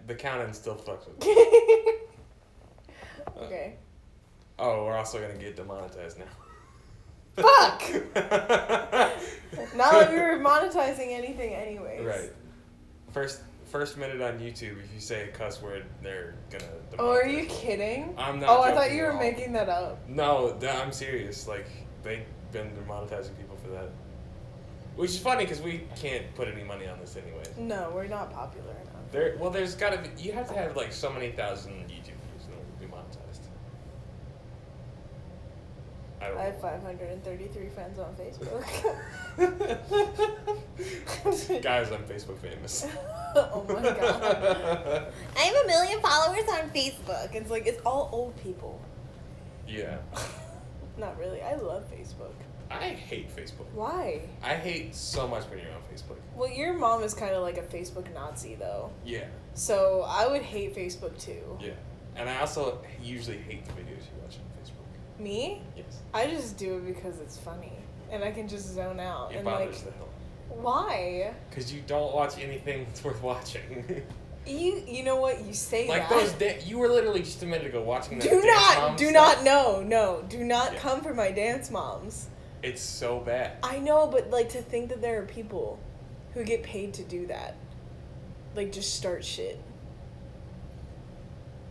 The count-in still fucks with me. Okay. Oh, we're also gonna get demonetized now. Fuck! Not that we were monetizing anything anyways. Right. First minute on YouTube, if you say a cuss word, they're gonna demonetize. Oh, are you kidding? I'm not. Oh, I thought joking you at were all. making that up. No, I'm serious. Like, they've been demonetizing people for that. Which is funny because we can't put any money on this anyways. No, we're not popular enough. There's gotta be. You have to have like so many thousand YouTube views in order to be monetized. I don't I have know. 533 friends on Facebook. Guys, I'm Facebook famous. Oh my god. I have 1 million followers on Facebook. It's like, it's all old people. Yeah. Not really. I love Facebook. I hate Facebook. Why? I hate so much when you're on Facebook. Well, your mom is kind of like a Facebook Nazi, though. Yeah. So I would hate Facebook, too. Yeah. And I also usually hate the videos you watch on Facebook. Me? Yes. I just do it because it's funny. And I can just zone out. It and bothers like, the hell. why? Because you don't watch anything that's worth watching. You know what? You say Like that. you were literally just a minute ago watching that Do Dance not, Mom do stuff. not, no, do not Yeah. come for my dance moms. It's so bad. I know, but like to think that there are people who get paid to do that. Like just start shit.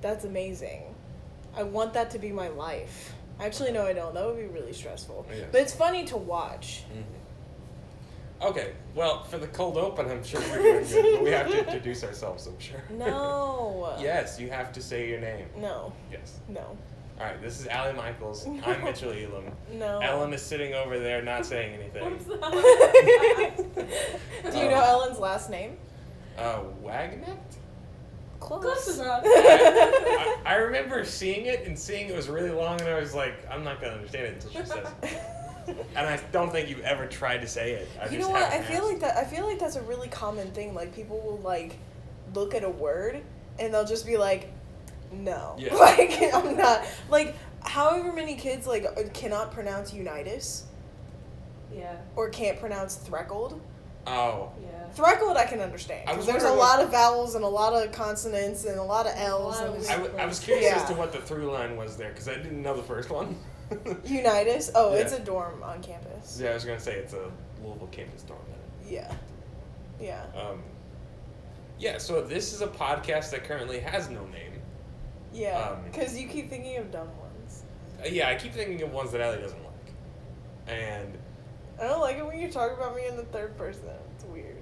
That's amazing. I want that to be my life. Actually, no, I don't. That would be really stressful. Yes. But it's funny to watch. Mm-hmm. Okay, well, for the cold open, I'm sure we're doing good. But we have to introduce ourselves, I'm sure. No. Yes, you have to say your name. No. Yes. No. All right, this is Allie Michaels. I'm Mitchell Elam. No. Ellen is sitting over there not saying anything. What's that? Do you know Ellen's last name? Wagnet? Close. enough. I remember seeing it was really long, and I was like, I'm not going to understand it until she says it. And I don't think you've ever tried to say it. You know what? I feel like that's a really common thing. Like people will like look at a word and they'll just be like, no. Yeah. Like I'm not like however many kids like cannot pronounce unitas Yeah. or can't pronounce threckled. Oh. Yeah. Threckled I can understand I was because there's a wondering lot of vowels and a lot of consonants and a lot of L's. A lot And of it's- I was curious as Yeah. to what the through line was there, because I didn't know the first one. Unitas? Oh, it's Yeah. a dorm on campus. Yeah, I was going to say it's a Louisville campus dorm. Yeah. Yeah. Yeah, so this is a podcast that currently has no name. Yeah. Because you keep thinking of dumb ones. Yeah, I keep thinking of ones that Allie doesn't like. And I don't like it when you talk about me in the third person. It's weird.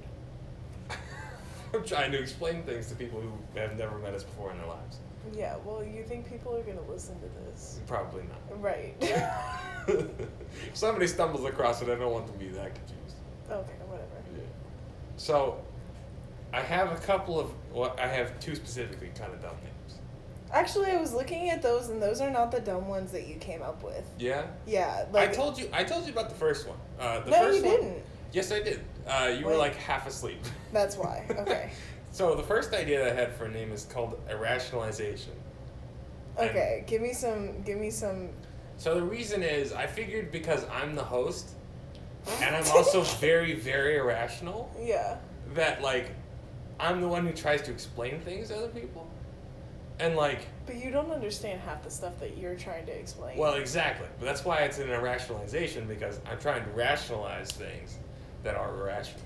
I'm trying to explain things to people who have never met us before in their lives. Yeah, well, you think people are going to listen to this. Probably not. Right. If somebody stumbles across it, I don't want them to be that confused. Okay, whatever. Yeah. So, I have I have two specifically kind of dumb names. Actually, I was looking at those, and those are not the dumb ones that you came up with. Yeah? Yeah, like... I told you about the first one. No, First you one, didn't. Yes, I did. You were Wait. like half asleep. That's why. Okay. So the first idea that I had for a name is called irrationalization. And Okay, give me some... so the reason is, I figured because I'm the host, and I'm also very, very irrational, Yeah. that, like, I'm the one who tries to explain things to other people. And, like... But you don't understand half the stuff that you're trying to explain. Well, exactly. But that's why it's an irrationalization, because I'm trying to rationalize things that are irrational.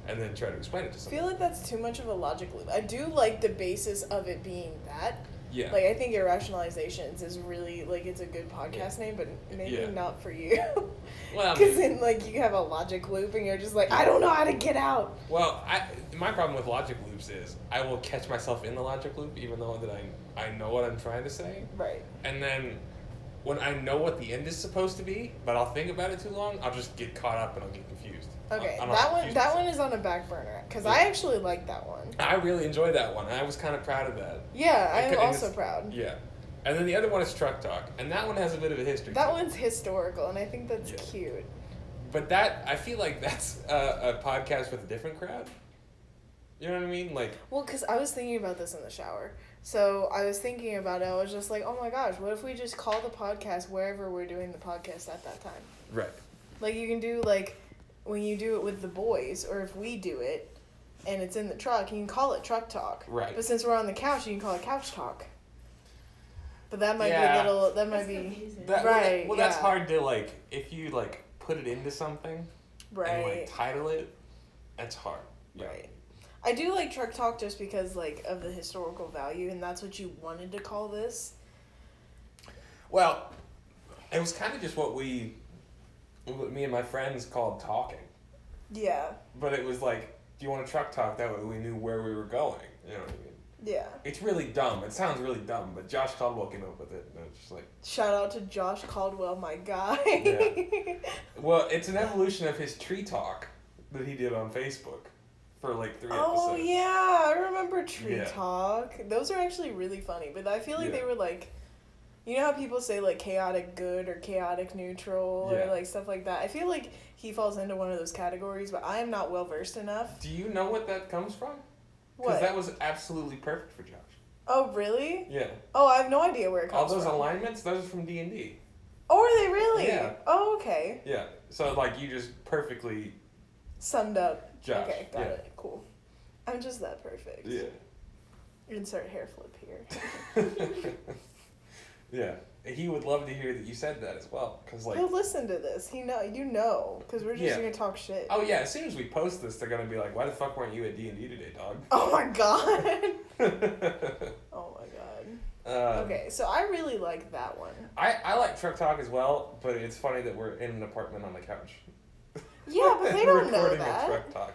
And then try to explain it to I someone. feel like that's too much of a logic loop. I do like the basis of it being that. Yeah. Like, I think Irrationalizations is really, like, it's a good podcast name, but maybe Yeah. not for you. Well, I Because mean- then, like, you have a logic loop and you're just like, I don't know how to get out. Well, my problem with logic loops is I will catch myself in the logic loop even though that I know what I'm trying to say. Right. And then when I know what the end is supposed to be, but I'll think about it too long, I'll just get caught up and I'll get confused. Okay, I'll that confuse one myself. is on a back burner, because Yeah. I actually like that one. I really enjoyed that one. I was kind of proud of that. Yeah, And I'm also it's- proud. Yeah. And then the other one is Truck Talk, and that one has a bit of a history. That to it. one's historical, and I think that's Yeah. cute. But I feel like that's a podcast with a different crowd. You know what I mean? Like, Well, because I was thinking about this in the shower. So I was thinking about it. I was just like, oh my gosh, what if we just call the podcast wherever we're doing the podcast at that time? right. Like, you can do, like, when you do it with the boys, or if we do it, and it's in the truck, you can call it truck talk. Right. But since we're on the couch, you can call it couch talk. But that might be a little. That might be confusing. right. Well, that's hard to like if you like put it into something. Right. And like title it. That's hard. Yeah. Right. I do like truck talk just because like of the historical value, and that's what you wanted to call this. Well, it was kind of just what me and my friends called talking. Yeah. But it was like, do you want to truck talk? That way we knew where we were going. You know what I mean? Yeah. It's really dumb. It sounds really dumb, but Josh Caldwell came up with it, and it's just like. Shout out to Josh Caldwell, my guy. Yeah. Well, it's an evolution of his tree talk that he did on Facebook for like 3 episodes. Oh yeah, I remember Tree Yeah. Talk. Those are actually really funny, but I feel like they were like, you know how people say like chaotic good or chaotic neutral or like stuff like that. I feel like he falls into one of those categories, but I am not well versed enough. Do you know what that comes from? What? Because that was absolutely perfect for Josh. Oh really? Yeah. Oh, I have no idea where it comes All those from. alignments, those are from D&D. Oh, are they really? Yeah. Oh, okay. Yeah. So like you just perfectly Summed up. Josh. Okay, got it. Cool. I'm just that perfect. Yeah. Insert hair flip here. Yeah. He would love to hear that you said that as well, because like. He'll listen to this. He know, because we're just gonna talk shit. Oh yeah, as soon as we post this, they're gonna be like, "Why the fuck weren't you at D&D today, dog?" Oh my god. Oh my god. Okay, so I really like that one. I like Truck Talk as well, but it's funny that we're in an apartment on the couch. Yeah, but they don't know recording that. a Truck Talk.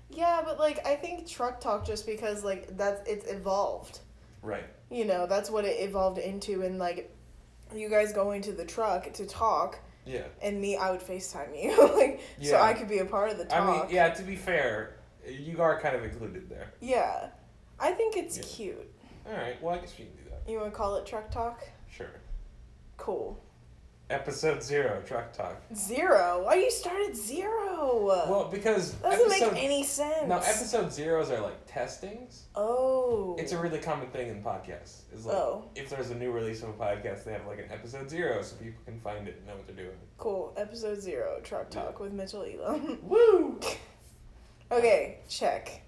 Yeah, but like I think truck talk just because like it's evolved. Right. You know, that's what it evolved into, and like you guys going to the truck to talk. Yeah. And me, I would FaceTime you, like so I could be a part of the talk. I mean, yeah. To be fair, you are kind of included there. Yeah, I think it's cute. All right. Well, I guess we can do that. You want to call it truck talk? Sure. Cool. Episode 0, Truck Talk. 0? Why you started 0? Well, because that doesn't make any sense. No, episode 0s are like testings. Oh. It's a really common thing in podcasts. It's like if there's a new release of a podcast, they have like an episode 0 so people can find it and know what they're doing. Cool. Episode 0, Truck Talk with Mitchell Elam. Woo! Okay, check.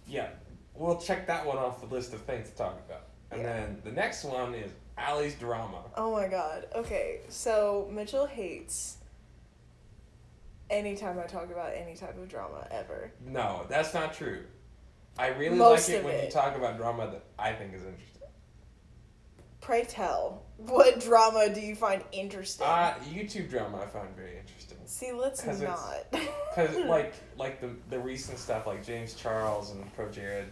Yeah, we'll check that one off the list of things to talk about. And then the next one is Allie's drama. Oh my god. Okay, so Mitchell hates anytime I talk about any type of drama ever. No, that's not true. I really Most like it of when it. you talk about drama that I think is interesting. Pray tell, what drama do you find interesting? YouTube drama I find very interesting. See, let's not. Because like the recent stuff like James Charles and Pro Jared,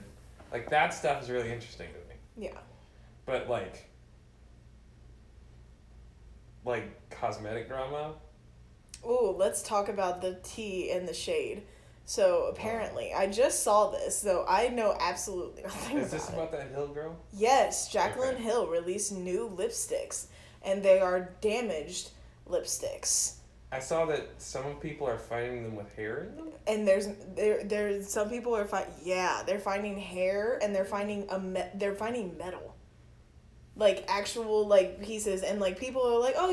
like that stuff is really interesting to me. Yeah. But like cosmetic drama. Ooh, let's talk about the tea and the shade. So apparently, I just saw this, so I know absolutely nothing about it. Is this about that Hill girl? Yes, Jaclyn Hill released new lipsticks, and they are damaged lipsticks. I saw that some people are finding them with hair in them. And there's some people are they're finding hair, and they're finding metal. Like actual like pieces, and like people are like, oh,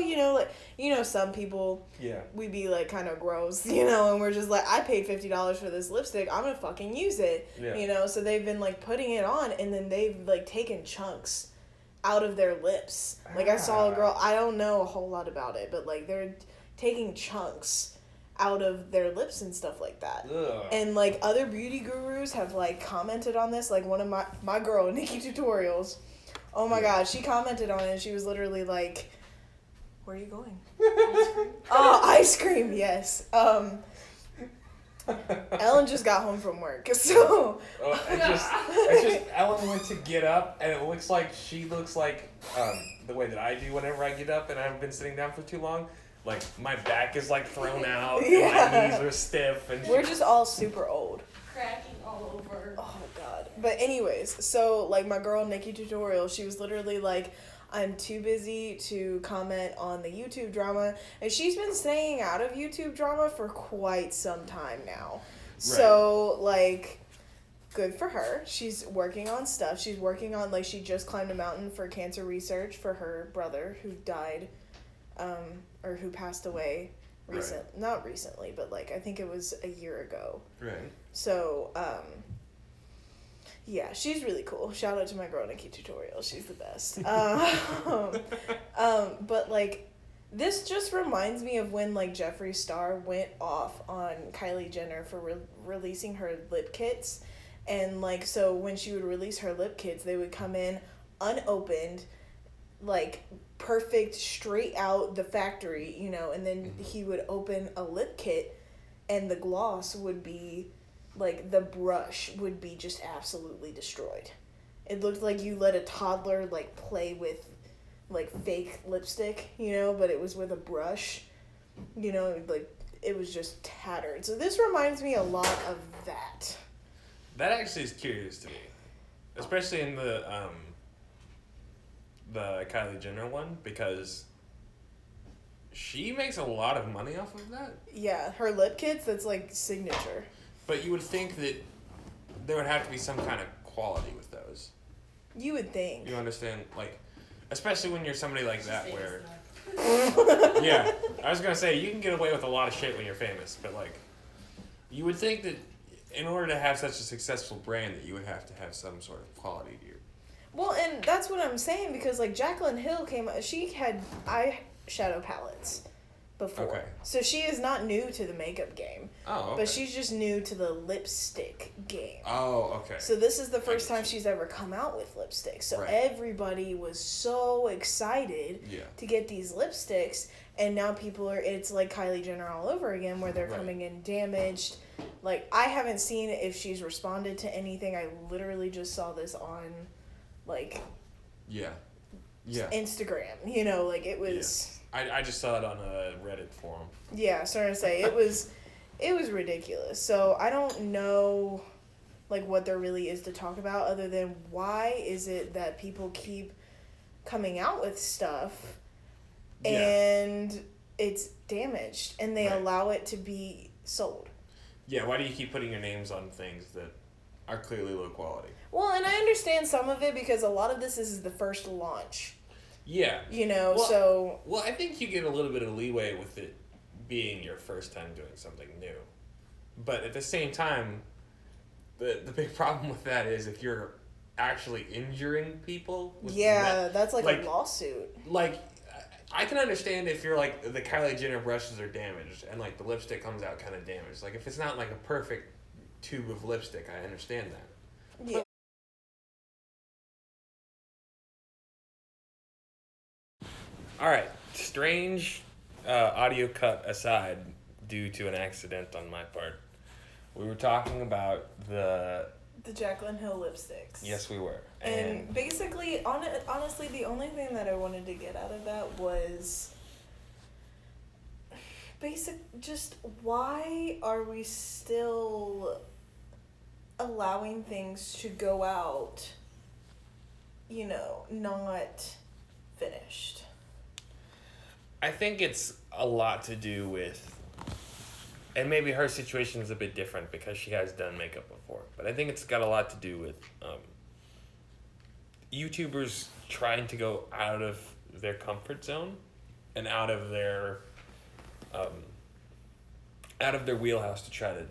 some people we be like kind of gross, and we're just like, I paid $50 for this lipstick, I'm gonna fucking use it, so they've been like putting it on, and then they've like taken chunks out of their lips. Like I saw a girl, I don't know a whole lot about it, but like they're taking chunks out of their lips and stuff like that. Ugh. And like other beauty gurus have like commented on this, like one of my girl Nikki Tutorials. Oh my god, she commented on it and she was literally like, where are you going? Ice cream. Oh, ice cream, yes. Ellen just got home from work, so... It's just Ellen went to get up, and it looks like she looks like the way that I do whenever I get up and I haven't been sitting down for too long. Like, my back is like thrown out, and my knees are stiff. And we're just all super old. Cracking all over. Oh god. But anyways, so like my girl Nikki Tutorial, she was literally like, I'm too busy to comment on the YouTube drama, and she's been staying out of YouTube drama for quite some time now. Right. So like, good for her. She's working on stuff. She's working on like, she just climbed a mountain for cancer research for her brother who died, or who passed away not recently, but like I think it was a year ago. Right. So Yeah, she's really cool. Shout out to my girl Nikki Tutorial. She's the best. But like, this just reminds me of when like Jeffree Star went off on Kylie Jenner for releasing her lip kits, and like so when she would release her lip kits, they would come in unopened, like perfect, straight out the factory, you know, and then he would open a lip kit, and the gloss would be. Like, the brush would be just absolutely destroyed. It looked like you let a toddler, like, play with, like, fake lipstick, you know, but it was with a brush. You know, like, it was just tattered. So this reminds me a lot of that. That actually is curious to me. Especially in the Kylie Jenner one, because she makes a lot of money off of that. Yeah, her lip kits, that's, like, signature. But you would think that there would have to be some kind of quality with those. You would think. You understand? Like, especially when you're somebody like that where... That. Yeah, I was going to say, you can get away with a lot of shit when you're famous, but, like, you would think that in order to have such a successful brand that you would have to have some sort of quality to your... Well, and that's what I'm saying, because, like, Jaclyn Hill she had eyeshadow palettes before. Okay. So she is not new to the makeup game. Oh, okay. But she's just new to the lipstick game. Oh, okay. So this is the first time she's ever come out with lipsticks. So everybody was so excited to get these lipsticks. And now it's like Kylie Jenner all over again, where they're coming in damaged. Like, I haven't seen if she's responded to anything. I literally just saw this on, like... Instagram. You know, like, it was... I just saw it on a Reddit forum. Yeah, starting to say it was ridiculous. So I don't know like what there really is to talk about other than why is it that people keep coming out with stuff and it's damaged and they allow it to be sold. Yeah, why do you keep putting your names on things that are clearly low quality? Well, and I understand some of it because a lot of this is the first launch. Yeah. You know, so... Well, I think you get a little bit of leeway with it being your first time doing something new. But at the same time, the big problem with that is if you're actually injuring people... that's like a lawsuit. Like, I can understand if you're like, the Kylie Jenner brushes are damaged and like the lipstick comes out kind of damaged. Like, if it's not like a perfect tube of lipstick, I understand that. Yeah. All right, strange audio cut aside due to an accident on my part. We were talking about the Jaclyn Hill lipsticks. Yes, we were. And basically, honestly, the only thing that I wanted to get out of that was just why are we still allowing things to go out, you know, not finished? I think it's a lot to do with, and maybe her situation is a bit different because she has done makeup before, but I think it's got a lot to do with YouTubers trying to go out of their comfort zone and out of their wheelhouse to try to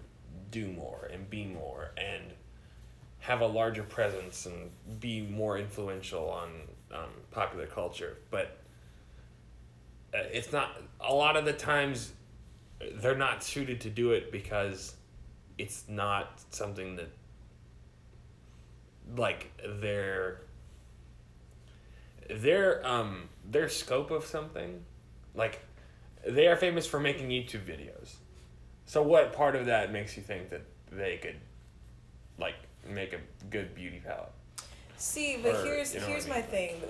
do more and be more and have a larger presence and be more influential on popular culture. But it's not, a lot of the times they're not suited to do it because it's not something that, like, their scope of something, like, they are famous for making YouTube videos. So what part of that makes you think that they could, like, make a good beauty palette? See, but here's my thing.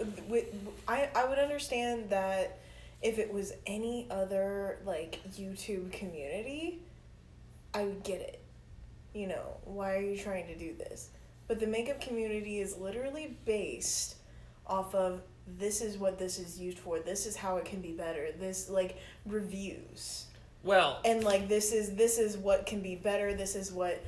I would understand that if it was any other, like, YouTube community, I would get it. You know, why are you trying to do this? But the makeup community is literally based off of, this is what this is used for, this is how it can be better, this, like, reviews. Well, and like this is what can be better, this is what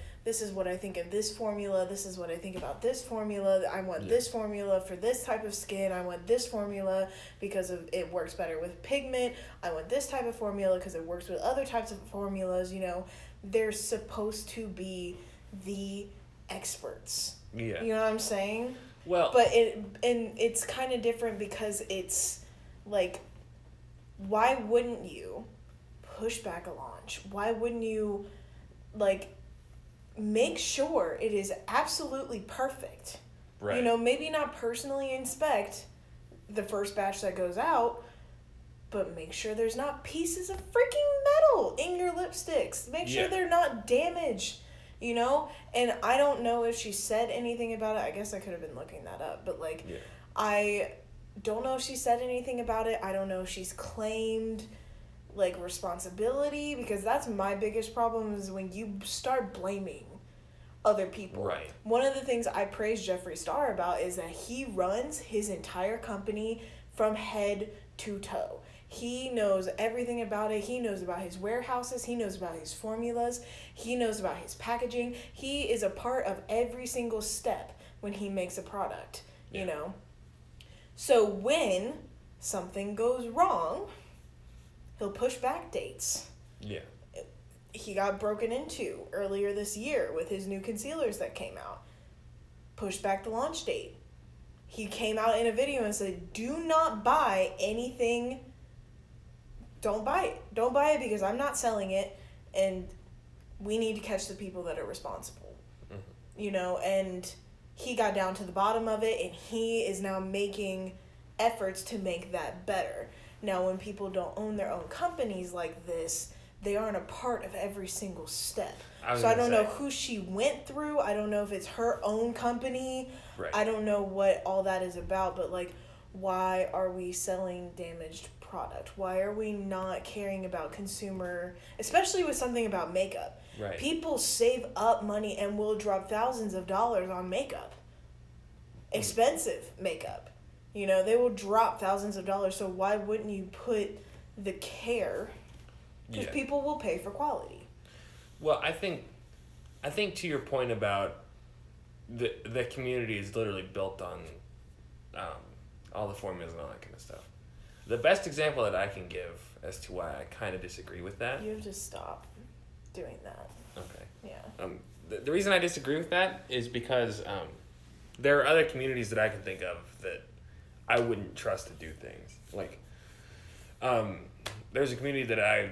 I think of this formula, this is what I think about this formula, I want this formula for this type of skin, I want this formula because it works better with pigment, I want this type of formula because it works with other types of formulas, you know. They're supposed to be the experts Yeah. You know what I'm saying? Well, But it's kind of different because it's like, why wouldn't you push back a launch? Why wouldn't you like make sure it is absolutely perfect? right. You know, maybe not personally inspect the first batch that goes out, but make sure there's not pieces of freaking metal in your lipsticks. Make sure Yeah. they're not damaged, you know? And I don't know if she said anything about it. I guess I could have been looking that up, but like, Yeah. I don't know if she said anything about it. I don't know if she's claimed like responsibility, because that's my biggest problem is when you start blaming other people. Right. One of the things I praise Jeffree Star about is that he runs his entire company from head to toe. He knows everything about it. He knows about his warehouses. He knows about his formulas. He knows about his packaging. He is a part of every single step when he makes a product, you know? So when something goes wrong, he'll push back dates. Yeah. He got broken into earlier this year with his new concealers that came out. Pushed back the launch date. He came out in a video and said, do not buy anything. Don't buy it. Don't buy it because I'm not selling it, and we need to catch the people that are responsible. Mm-hmm. You know, and he got down to the bottom of it, and he is now making efforts to make that better. Now, when people don't own their own companies like this, they aren't a part of every single step. So I don't know who she went through. I don't know if it's her own company. Right. I don't know what all that is about, but like, why are we selling damaged product? Why are we not caring about consumer, especially with something about makeup? Right. People save up money and will drop thousands of dollars on makeup. Expensive makeup. You know, they will drop thousands of dollars, so why wouldn't you put the care? Because people will pay for quality. Well, I think to your point about the community is literally built on all the formulas and all that kind of stuff. The best example that I can give as to why I kind of disagree with that. You have to stop doing that. Okay. Yeah. The reason I disagree with that is because there are other communities that I can think of that I wouldn't trust to do things. Like, there's a community that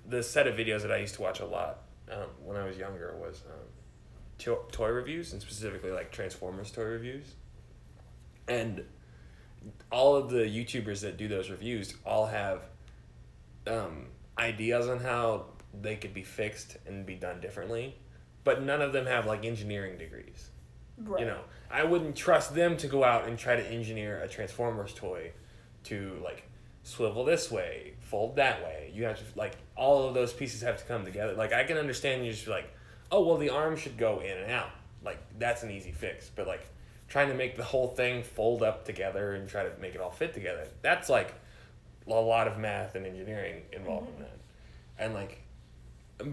the set of videos that I used to watch a lot when I was younger was toy reviews, and specifically like Transformers toy reviews. And all of the YouTubers that do those reviews all have ideas on how they could be fixed and be done differently, but none of them have like engineering degrees. Right. You know, I wouldn't trust them to go out and try to engineer a Transformers toy to like swivel this way, fold that way. You have to, like, all of those pieces have to come together. Like, I can understand you just be like, oh, well, the arm should go in and out. Like, that's an easy fix. But like, trying to make the whole thing fold up together and try to make it all fit together, that's like a lot of math and engineering involved in that. And like,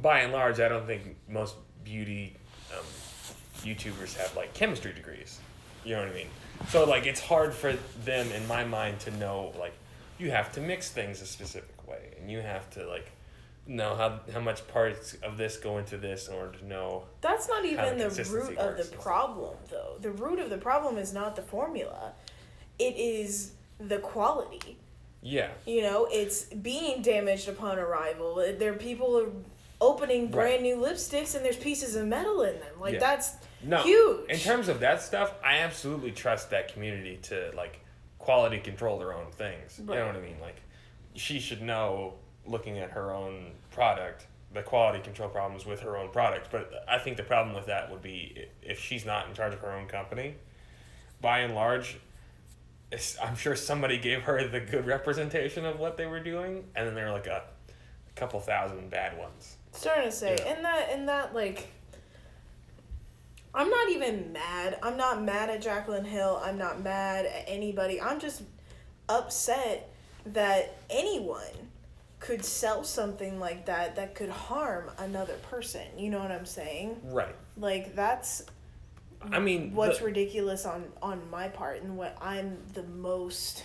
by and large, I don't think most beauty YouTubers have like chemistry degrees. You know what I mean? So like, it's hard for them, in my mind, to know like, you have to mix things a specific way, and you have to like know how much parts of this go into this in order to know. That's not even the consistency root of works. the problem, though. The root of the problem is not the formula. It is the quality. Yeah. You know, it's being damaged upon arrival. There are people opening brand new lipsticks and there's pieces of metal in them. Like, that's huge. In terms of that stuff, I absolutely trust that community to like quality control their own things. Right. You know what I mean? Like, she should know, looking at her own product, the quality control problems with her own product. But I think the problem with that would be if she's not in charge of her own company. By and large, I'm sure somebody gave her the good representation of what they were doing, and then there were like a couple thousand bad ones. Starting to say, and that like, I'm not even mad. I'm not mad at Jaclyn Hill. I'm not mad at anybody. I'm just upset that anyone could sell something like that could harm another person. You know what I'm saying? Right. Like, that's, I mean, what's ridiculous on my part, and what I'm the most,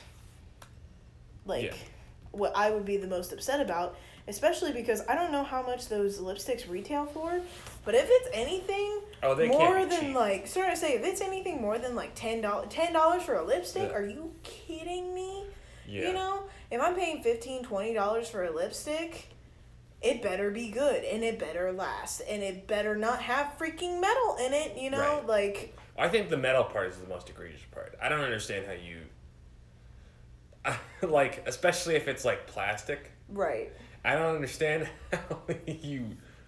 like, what I would be the most upset about especially because I don't know how much those lipsticks retail for, but if it's anything they more can't be than cheap. like, sorry to say, if it's anything more than like $10 for a lipstick, Yeah. are you kidding me? Yeah. You know, if I'm paying $15-$20 for a lipstick, it better be good and it better last and it better not have freaking metal in it. You know, Right. like. I think the metal part is the most egregious part. I don't understand how you, like, especially if it's like plastic. Right. I don't understand how you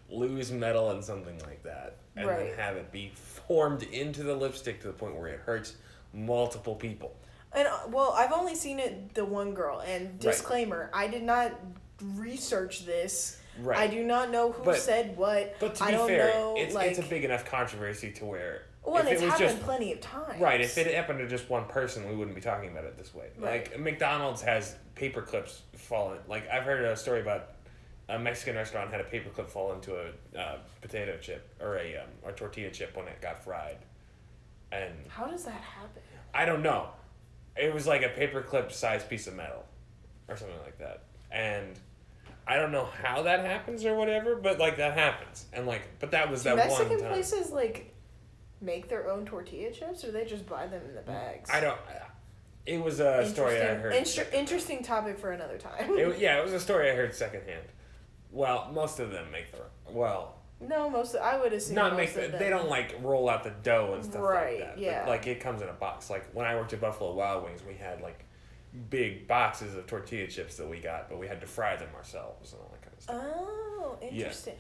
lose metal in something like that and Right. then have it be formed into the lipstick to the point where it hurts multiple people. And well, I've only seen it the one girl. And disclaimer: I did not research this. Right. I do not know who said what. But to I be don't fair, know, it's a big enough controversy to where. Well, and if it's it was happened just, plenty of times. Right, if it happened to just one person, we wouldn't be talking about it this way. Right. Like, McDonald's has paper clips fallen. Like, I've heard a story about a Mexican restaurant had a paper clip fall into a potato chip, or a tortilla chip when it got fried. And How does that happen? I don't know. It was like a paper clip sized piece of metal, or something like that. And I don't know how that happens or whatever, but, like, that happens. And, like, but that was that Mexican one time. places, like, make their own tortilla chips, or they just buy them in the bags? I don't. It was a story I heard. Interesting topic for another time. It was a story I heard secondhand. Well, most of them make their No, I would assume not most make of the, them. they don't like roll out the dough and stuff Right, like that. yeah. But, like, it comes in a box. Like when I worked at Buffalo Wild Wings, we had like big boxes of tortilla chips that we got, but we had to fry them ourselves and all that kind of stuff. Oh, interesting.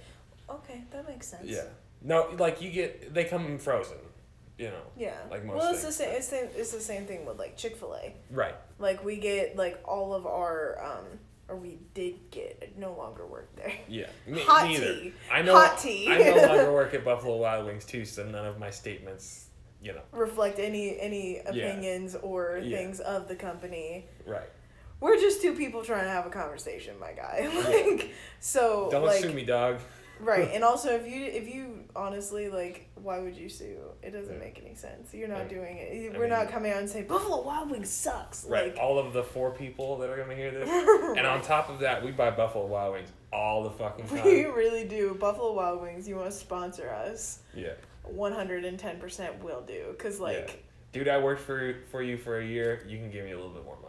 Okay, that makes sense. Yeah. No, like they come frozen. You know. Yeah. Like most well, it's things. it's the same thing with like Chick-fil-A. Right. Like we get like all of our or we did get, no longer work there. Yeah. Hot neither. tea. I know. Hot tea. I no longer work at Buffalo Wild Wings too, so none of my statements, reflect any opinions or Yeah. things of the company. Right. We're just two people trying to have a conversation, my guy. Like, so Don't like, sue me, dog. right. And also, if you honestly, like, why would you sue? It doesn't Yeah. make any sense. You're not I- doing it. I We're not mean- coming out and saying Buffalo Wild Wings sucks. Right. Like, All of the 4 people that are gonna hear this, and on top of that, we buy Buffalo Wild Wings all the fucking time. we really do. Buffalo Wild Wings, you want to sponsor us? Yeah. 110% will do. Cause like, Yeah. Dude, I worked for you for a year. You can give me a little bit more money.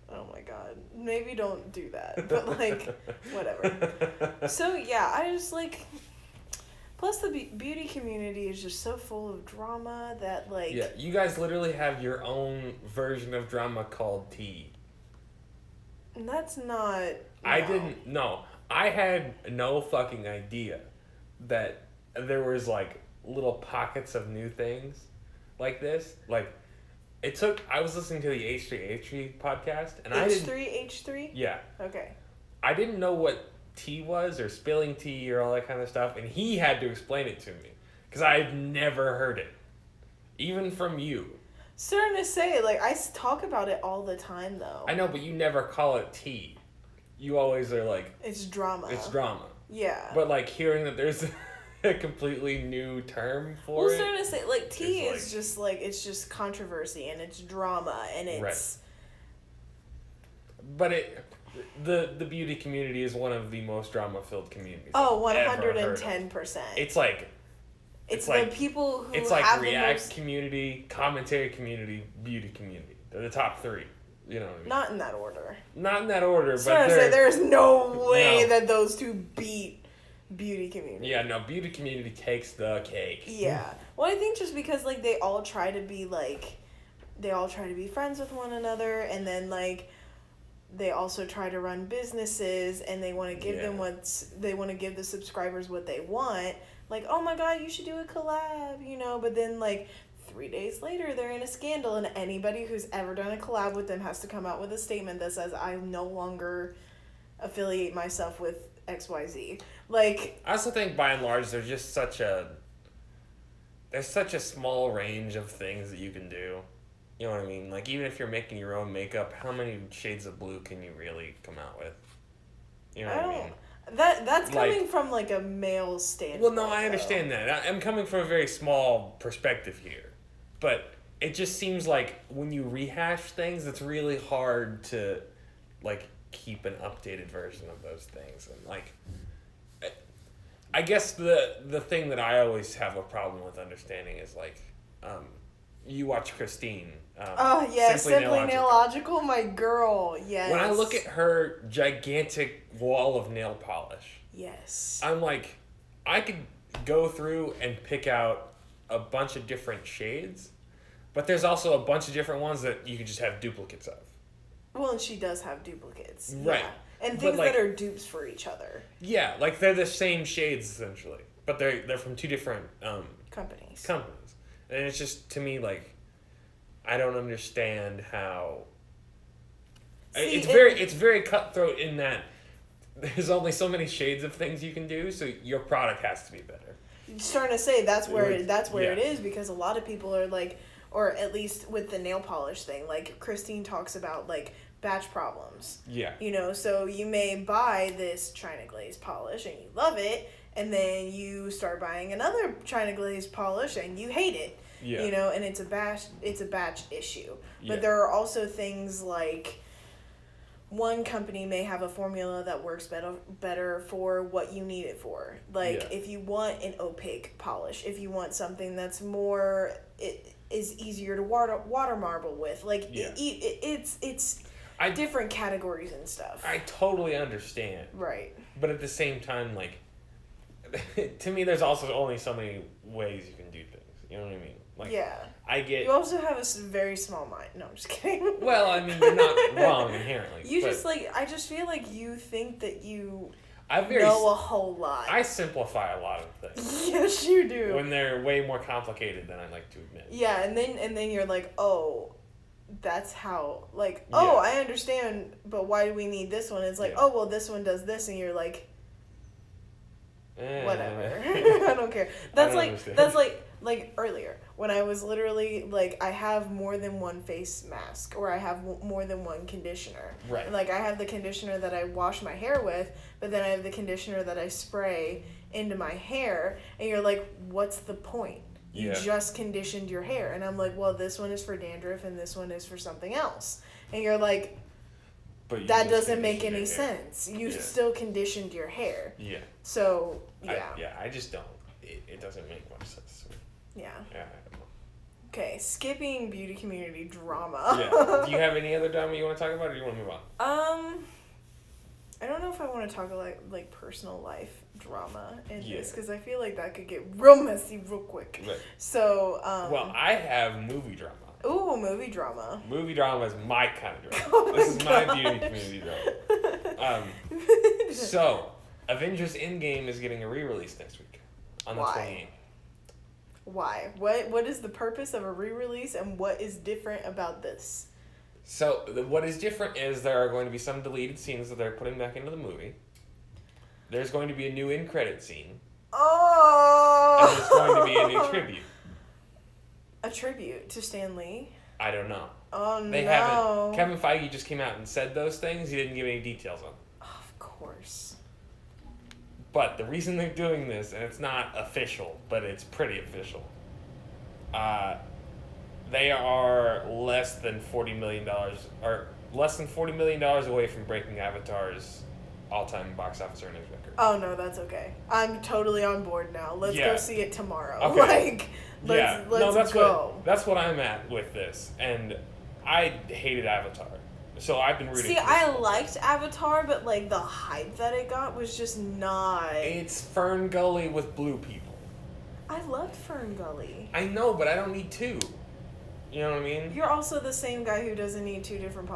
oh my god, maybe don't do that. But like, whatever. So yeah, I just like. Plus, the beauty community is just so full of drama that like. Yeah, you guys literally have your own version of drama called tea. That's not. I no. didn't. No, I had no fucking idea that there was like little pockets of new things like this. Like, I was listening to the H3H3 podcast, and I didn't. H3? Yeah. Okay. I didn't know what tea was or spilling tea or all that kind of stuff, and he had to explain it to me because I had never heard it, even from you. Starting to say, like, I talk about it all the time, though. I know, but you never call it tea. You always are like, It's drama. it's drama. Yeah. But like hearing that there's a completely new term for well, it. starting to say, like, tea It's is just, like, it's just controversy, and it's drama, and it's... Right. But the beauty community is one of the most drama-filled communities. Oh, I've ever heard of. 110%. It's like... It's like, the people who it's like have React the most... community, commentary community, beauty community. They're the top 3. You know what I mean? Not in that order. Not in that order, but Starting to say, there's no way No. that those two beat beauty community. Yeah, no, beauty community takes the cake. Yeah. Well, I think just because, like, they all try to be, like... They all try to be friends with one another, and then, like... They also try to run businesses, and they want to give them they want to give the subscribers what they want. Like, oh my god, you should do a collab, you know? But then, like, 3 days later, they're in a scandal, and anybody who's ever done a collab with them has to come out with a statement that says, I no longer affiliate myself with XYZ. Like... I also think, by and large, there's just such a small range of things that you can do. You know what I mean? Like, even if you're making your own makeup, how many shades of blue can you really come out with? You know what I mean? That's coming Like- from, like, a male standpoint. Well, no, I understand that. I'm coming from a very small perspective here. But it just seems like when you rehash things, it's really hard to, like, keep an updated version of those things. And like, I guess the thing that I always have a problem with understanding is like, you watch Christine. Oh yeah, Simply Nailogical, my girl. Yes. When I look at her gigantic wall of nail polish, yes, I'm like, I could go through and pick out a bunch of different shades, but there's also a bunch of different ones that you could just have duplicates of. Well, and she does have duplicates. Right. Yeah. And things like, that are dupes for each other. Yeah, like they're the same shades essentially, but they're from two different companies. And it's just, to me, like, I don't understand how. See, it's very cutthroat in that there's only so many shades of things you can do, so your product has to be better. I'm starting to say that's where it is, because a lot of people are like, or at least with the nail polish thing, like Christine talks about like batch problems. Yeah. You know, so you may buy this China glaze polish and you love it, and then you start buying another China glaze polish and you hate it. Yeah. You know, and it's a batch issue. Yeah. But there are also things like one company may have a formula that works better for what you need it for. Like if you want an opaque polish, if you want something that's more, it is easier to water marble with. Like it's different categories and stuff. I totally understand. Right. But at the same time, like, to me, there's also only so many ways you can do things. You know what I mean? Like, yeah. I get. You also have a very small mind. No, I'm just kidding. Well, I mean, you're not wrong inherently. I just feel like you think that you know a whole lot. I simplify a lot of things. Yes, you do. When they're way more complicated than I like to admit. Yeah, and then you're like, oh, that's how, like, oh, I understand, but why do we need this one? It's like, oh, well, this one does this, and you're like, whatever. I don't care. That's like earlier when I was literally like, I have more than one face mask, or I have more than one conditioner. Right. Like I have the conditioner that I wash my hair with, but then I have the conditioner that I spray into my hair, and you're like, what's the point? You just conditioned your hair. And I'm like, well, this one is for dandruff and this one is for something else. And you're like, but that doesn't make any sense. You still conditioned your hair. Yeah. So, I just don't. It doesn't make much sense to me. Yeah. Yeah, I don't know. Okay, skipping beauty community drama. Yeah. Do you have any other drama you want to talk about, or do you want to move on? I don't know if I want to talk like personal life drama in this, because I feel like that could get real messy real quick. Right. So, well, I have movie drama. Ooh, movie drama. Movie drama is my kind of drama. This is my beauty community drama. So, Avengers Endgame is getting a re-release next week on the 28th. Why? What is the purpose of a re-release, and what is different about this? So, what is different is there are going to be some deleted scenes that they're putting back into the movie. There's going to be a new end-credit scene. Oh! And there's going to be a new tribute. A tribute to Stan Lee? I don't know. Oh, no. They haven't. Kevin Feige just came out and said those things. He didn't give any details on them. Of course. But the reason they're doing this, and it's not official, but it's pretty official, they are less than $40 million away from breaking Avatar's all-time box office earnings record. Oh no, that's okay. I'm totally on board now. Let's go see it tomorrow. Okay. Let's go. That's what I'm at with this, and I hated Avatar, so I've been rooting. See, I liked Avatar, but like the hype that it got was just not. It's Fern Gully with blue people. I loved Fern Gully. I know, but I don't need two. You know what I mean? You're also the same guy who doesn't need two different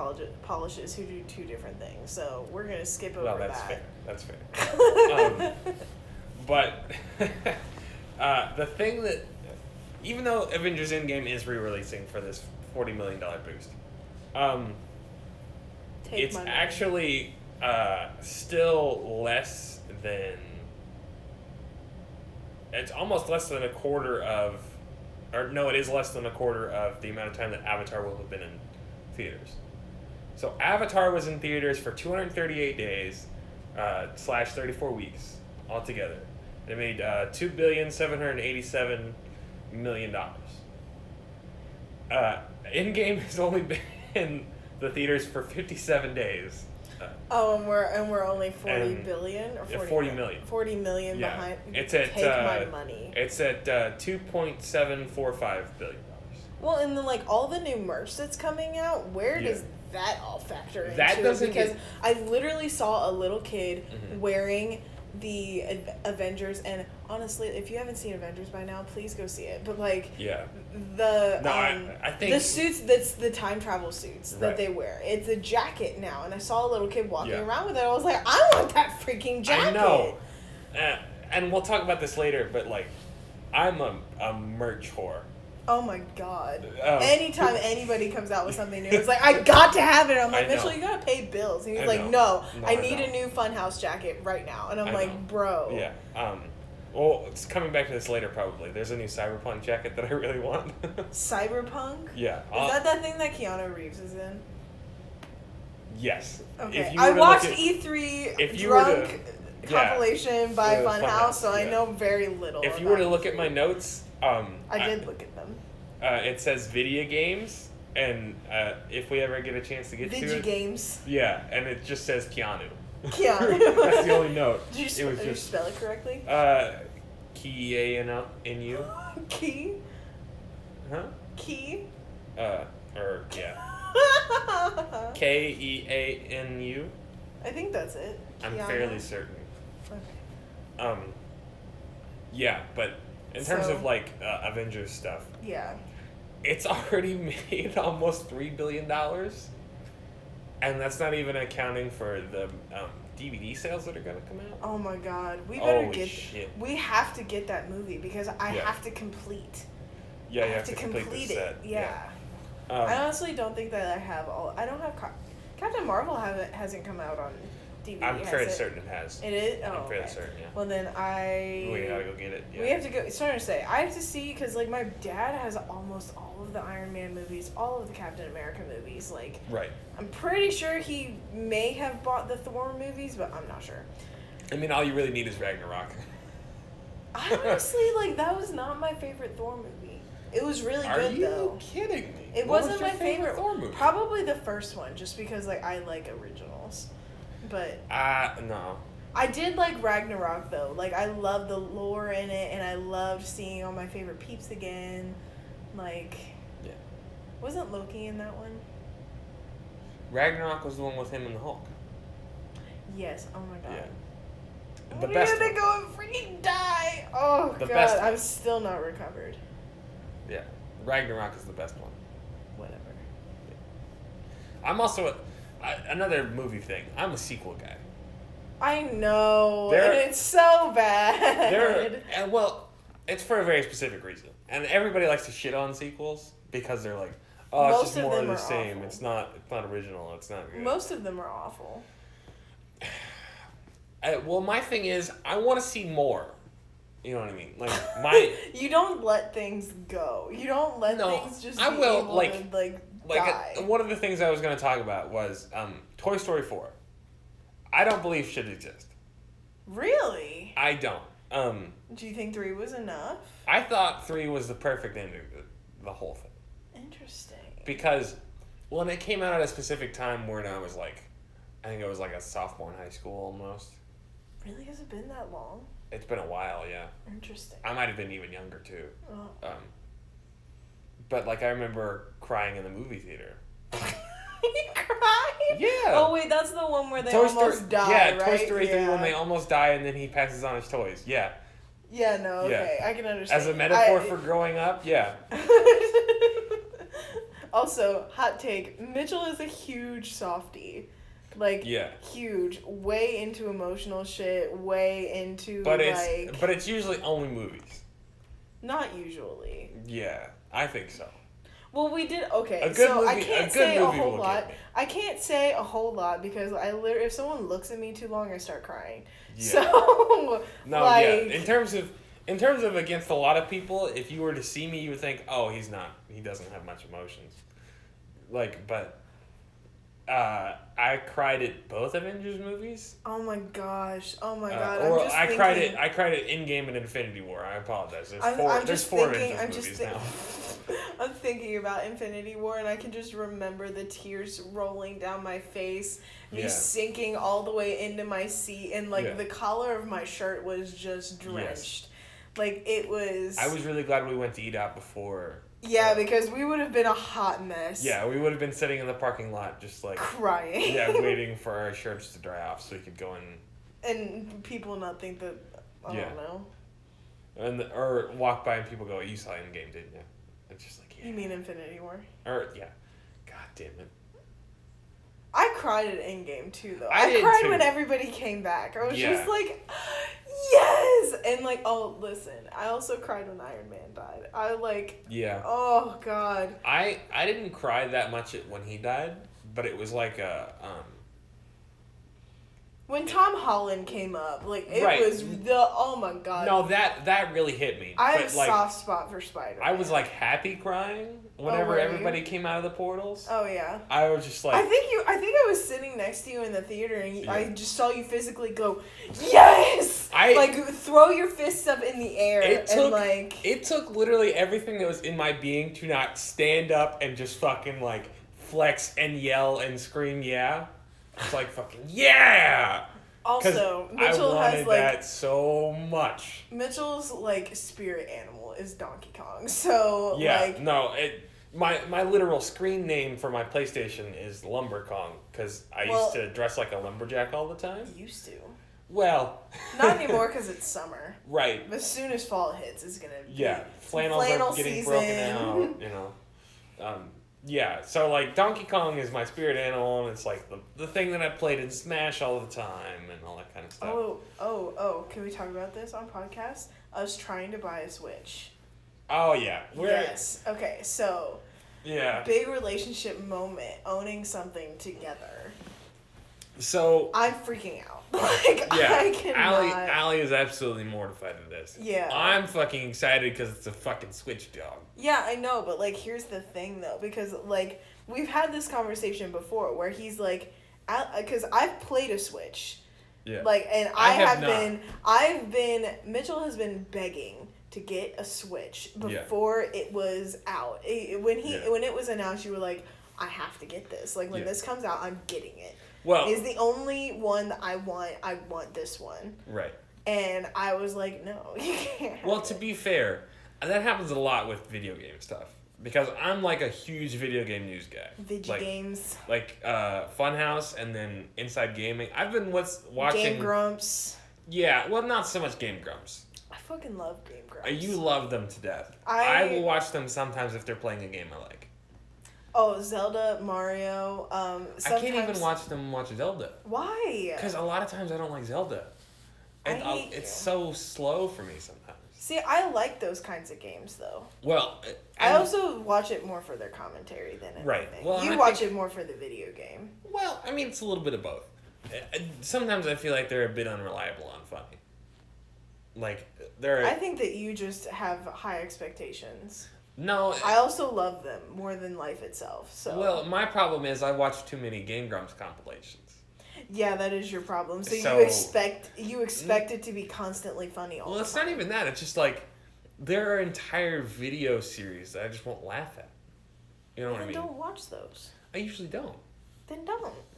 polishes who do two different things. So we're going to skip over that. Fair. That's fair. But the thing that, even though Avengers Endgame is re-releasing for this $40 million boost, it's actually still less than, it's almost less than a quarter of, or no, it is less than a quarter of the amount of time that Avatar will have been in theaters. So Avatar was in theaters for 238 days, / 34 weeks altogether. It made $2,787 million. Endgame has only been in the theaters for 57 days. And we're only 40 billion or 40 million. 40 million Yeah. behind. It's at Take my money. It's at $2.745 billion. Well, and then like all the new merch that's coming out, where Yeah. does that all factor into? That doesn't because get- I literally saw a little kid Mhm. wearing the Avengers, and honestly, if you haven't seen Avengers by now, please go see it. But like Yeah. the No, I think the suits, that's the time travel suits that Right. they wear. It's a jacket now, and I saw a little kid walking Yeah. around with it. I was like, I want that freaking jacket. I know. And we'll talk about this later, but like, I'm a merch whore. Oh my god. Um, Anytime anybody comes out with something new, it's like, I got to have it. I'm like, I know. Mitchell, you gotta pay bills. And he's I like, know. no, No, I I need know. a new Funhouse jacket right now. And I'm I like, know. bro. Yeah. Well, it's coming back to this later probably. There's a new Cyberpunk jacket that I really want. Cyberpunk? Yeah. Is that thing that Keanu Reeves is in? Yes. Okay. If you were I to watched look at- E3 if you were to- drunk compilation by Yeah, Funhouse, so I yeah. know very little. If you were to about look at E3. my notes, I did look at them. It says video games, and if we ever get a chance to get to Digi it, games. yeah, and it just says Keanu. Keanu. That's the only note. Did you spell it correctly? Keanu. Key? Huh? Key? Or yeah. Keanu. I think that's it. I'm Keanu? fairly certain. Okay. Yeah, but in terms So- of like Avengers stuff, Yeah. it's already made almost $3 billion, and that's not even accounting for the DVD sales that are gonna come out. Oh my god. We better Holy get shit. we have to get that movie because I Yeah. have to complete. Yeah, I you have to complete the it. set. Yeah. Um, I honestly don't think that I don't have Captain Marvel hasn't come out on DVD. I'm has fairly it? certain it has. It is? Oh, I'm fairly okay. certain, yeah. Well, then We gotta go get it. Yeah. We have to go. It's trying to say. I have to see because like my dad has almost all of the Iron Man movies, all of the Captain America movies. Like Right. I'm pretty sure he may have bought the Thor movies, but I'm not sure. I mean, all you really need is Ragnarok. I honestly like that was not my favorite Thor movie. It was really Are good you though. kidding me? It What wasn't was your my favorite Thor movie. Probably the first one, just because like I like originals. But No. I did like Ragnarok though. Like I loved the lore in it, and I loved seeing all my favorite peeps again. Like, Yeah. wasn't Loki in that one? Ragnarok was the one with him and the Hulk. Yes. Oh my god. Yeah. I'm The best gonna one. go and freaking die. Oh The god, best one. I'm still not recovered. Yeah. Ragnarok is the best one. Whatever. I'm also another movie thing. I'm a sequel guy. I know, There- and it's so bad. Well, it's for a very specific reason, and everybody likes to shit on sequels because they're like, oh, Most it's just of more of them the are same. awful. It's not original. It's not good. Most of them are awful. Well, my thing is, I want to see more. You know what I mean? Like my You don't let things go. You don't let No, things just I be will, able like- to die. one of the things I was going to talk about was Toy Story 4. I don't believe should exist. Really? I don't. Do you think 3 was enough? I thought 3 was the perfect ending to the whole thing. Interesting. Because when it came out at a specific time when I was like, I think I was like a sophomore in high school almost. Really? Has it been that long? It's been a while, yeah. Interesting. I might have been even younger too. Oh. But like I remember crying in the movie theater. You cried? Yeah. Oh wait, that's the one where they almost die, yeah, right? Toy Story 3 yeah. when they almost die and then he passes on his toys. Yeah. Yeah, no, okay. Yeah. I can understand. As a metaphor for growing up, yeah. Also, hot take, Mitchell is a huge softie. Like, Yeah. huge. Way into emotional shit, way into, But like... it's usually only movies. Not usually. Yeah, I think so. Well, we did... Okay, A good so I movie- can't a good say a movie whole will lot. get me. I can't say a whole lot because I literally... If someone looks at me too long, I start crying. Yeah. So, No, like... yeah. In terms of against a lot of people, if you were to see me, you would think, oh, he doesn't have much emotions. Like, but I cried at both Avengers movies. Oh my gosh. Oh my god. Or I'm just I thinking, cried at Endgame and Infinity War. I apologize. There's I'm four just Avengers thinking, movies now. I'm thinking about Infinity War, and I can just remember the tears rolling down my face, me sinking all the way into my seat, and like the collar of my shirt was just drenched. Like it was. I was really glad we went to eat out before. Yeah, because we would have been a hot mess. Yeah, we would have been sitting in the parking lot just like crying. Yeah, waiting for our shirts to dry off so we could go in. And people not think that I don't know. Or walk by and people go, "You saw Endgame, didn't you?" It's just like, You mean Infinity War? Or God damn it. I cried at Endgame too, though. I did cried too. when everybody came back. I was just like, yes! And like, oh, listen, I also cried when Iron Man died. I like, oh God. I didn't cry that much when he died, but it was like a when Tom Holland came up, like it was oh my God. No, that really hit me. I have a soft spot for Spider-Man. I was like happy crying whenever everybody came out of the portals. Oh yeah. I was just like I think I was sitting next to you in the theater and I just saw you physically go, yes! Like throw your fists up in the air it took literally everything that was in my being to not stand up and just fucking like flex and yell and scream It's like fucking Also, Mitchell I wanted has like that so much. Mitchell's like spirit animal is Donkey Kong. So my literal screen name for my PlayStation is Lumber Kong because I used to dress like a lumberjack all the time. Used to. Well, not anymore because it's summer. Right. But as soon as fall hits, it's gonna be flannels are getting broken out. So like Donkey Kong is my spirit animal, and it's like the thing that I played in Smash all the time and all that kind of stuff. Oh! Can we talk about this on podcast? Us trying to buy a Switch. Oh yeah. Yes. Okay. So. Yeah. Big relationship moment, owning something together. So. I'm freaking out. I cannot. Allie is absolutely mortified of this. Yeah. I'm fucking excited because it's a fucking Switch dog. Yeah, I know, but like, here's the thing though, because like, we've had this conversation before where he's like, because I've played a Switch. Yeah. Like, and Mitchell has been begging to get a Switch before it was out. When it was announced, you were like, I have to get this. Like, when this comes out, I'm getting it. Well, it's the only one that I want. I want this one. Right. And I was like, no, you can't. Well, to be fair, that happens a lot with video game stuff. Because I'm like a huge video game news guy. Games. Like Funhouse and then Inside Gaming. I've been watching... Game Grumps. Yeah, well, not so much Game Grumps. I fucking love Game Grumps. You love them to death. I will watch them sometimes if they're playing a game I like. Oh, Zelda, Mario. I can't even watch them watch Zelda. Why? Because a lot of times I don't like Zelda. And it's so slow for me sometimes. See, I like those kinds of games, though. Well, I also watch it more for their commentary than anything. Right. Well, you watch it more for the video game. Well, I mean, it's a little bit of both. Sometimes I feel like they're a bit unreliable on funny. Like, I think that you just have high expectations. No. I also love them more than life itself. So. Well, my problem is I watch too many Game Grumps compilations. Yeah, that is your problem. So you expect it to be constantly funny all the time. Well, it's not even that. It's just like there are entire video series that I just won't laugh at. You know what I mean? Don't watch those. I usually don't. Then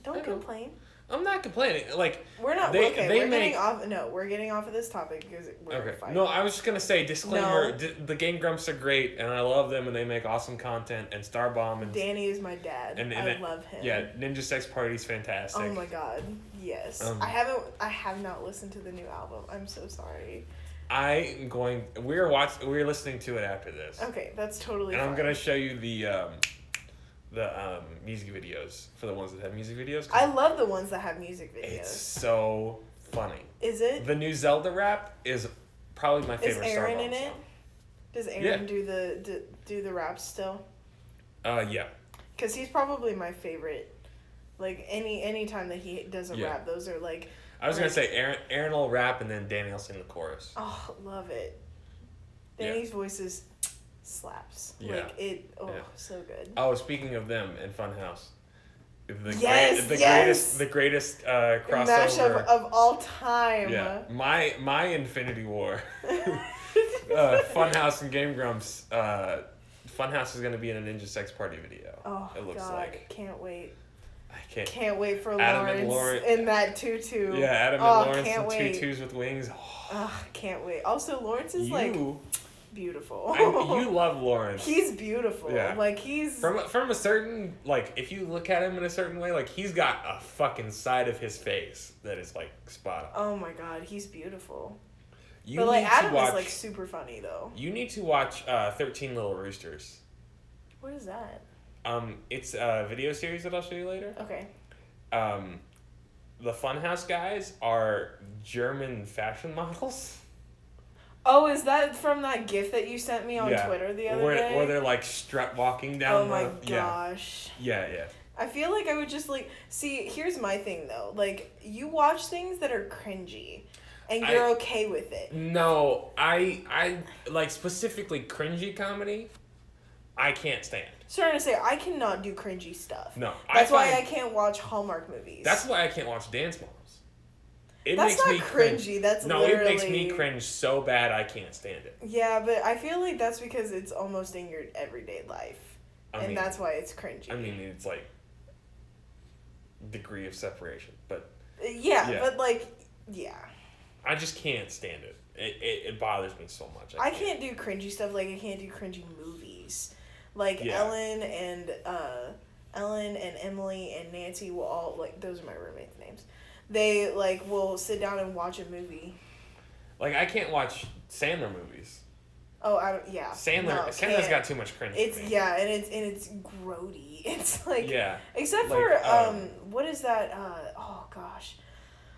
don't complain. I'm not complaining. Like we're not. We're getting off. No, we're getting off of this topic because we're fighting. No, I was just gonna say disclaimer. No. The Game Grumps are great, and I love them, and they make awesome content. And Starbomb and Danny is my dad. And I love him. Yeah, Ninja Sex Party's fantastic. Oh my god, yes. I have not listened to the new album. I'm so sorry. We're listening to it after this. Okay, that's totally. And fine. I'm gonna show you the music videos for the ones that have music videos. I love the ones that have music videos. It's so funny. Is it? The new Zelda rap is probably my favorite. Is Aaron in it? Does Aaron do the raps still? Yeah. Because he's probably my favorite. Like any time that he does a rap, those are like. I was gonna say Aaron will rap and then Danny will sing the chorus. Oh, love it. Danny's voice is. Slaps. Yeah. Like it. Oh, so good. Oh, speaking of them in Funhouse, the greatest crossover mashup of all time. Yeah, my Infinity War, Funhouse and Game Grumps Funhouse is gonna be in a Ninja Sex Party video. Oh, it looks God. like. Can't wait. I can't. Can't wait for Adam Lawrence in that tutu. Yeah, Adam and Lawrence in tutus with wings. Can't wait. Also, Lawrence is like beautiful. You love Lawrence. He's beautiful. Yeah. Like he's from a certain, like, if you look at him in a certain way, like, he's got a fucking side of his face that is like spot on. Oh my God, he's beautiful. You but like need Adam to watch, is like super funny though. You need to watch 13 Little Roosters. What is that? It's a video series that I'll show you later. Okay. The Funhouse guys are German fashion models. Oh, is that from that GIF that you sent me on Twitter the other day? Where they're like strut walking down. Oh my gosh. Yeah. I feel like I would just like see. Here's my thing though. Like you watch things that are cringy, and you're okay with it. No, I like specifically cringy comedy. I can't stand. Starting to say I cannot do cringy stuff. No, that's why I can't watch Hallmark movies. That's why I can't watch Dance Moms. That's not cringy. That's literally... it makes me cringe so bad I can't stand it. Yeah, but I feel like that's because it's almost in your everyday life, and that's why it's cringy. I mean, it's like degree of separation, but but like, I just can't stand it. It bothers me so much. I can't do cringy stuff. Like I can't do cringy movies. Like Ellen and Emily and Nancy will all like those are my roommates' names. They like will sit down and watch a movie. Like I can't watch Sandler movies. Oh, Sandler's got too much cringe. It's and it's grody. It's like except like, for what is that? Oh gosh.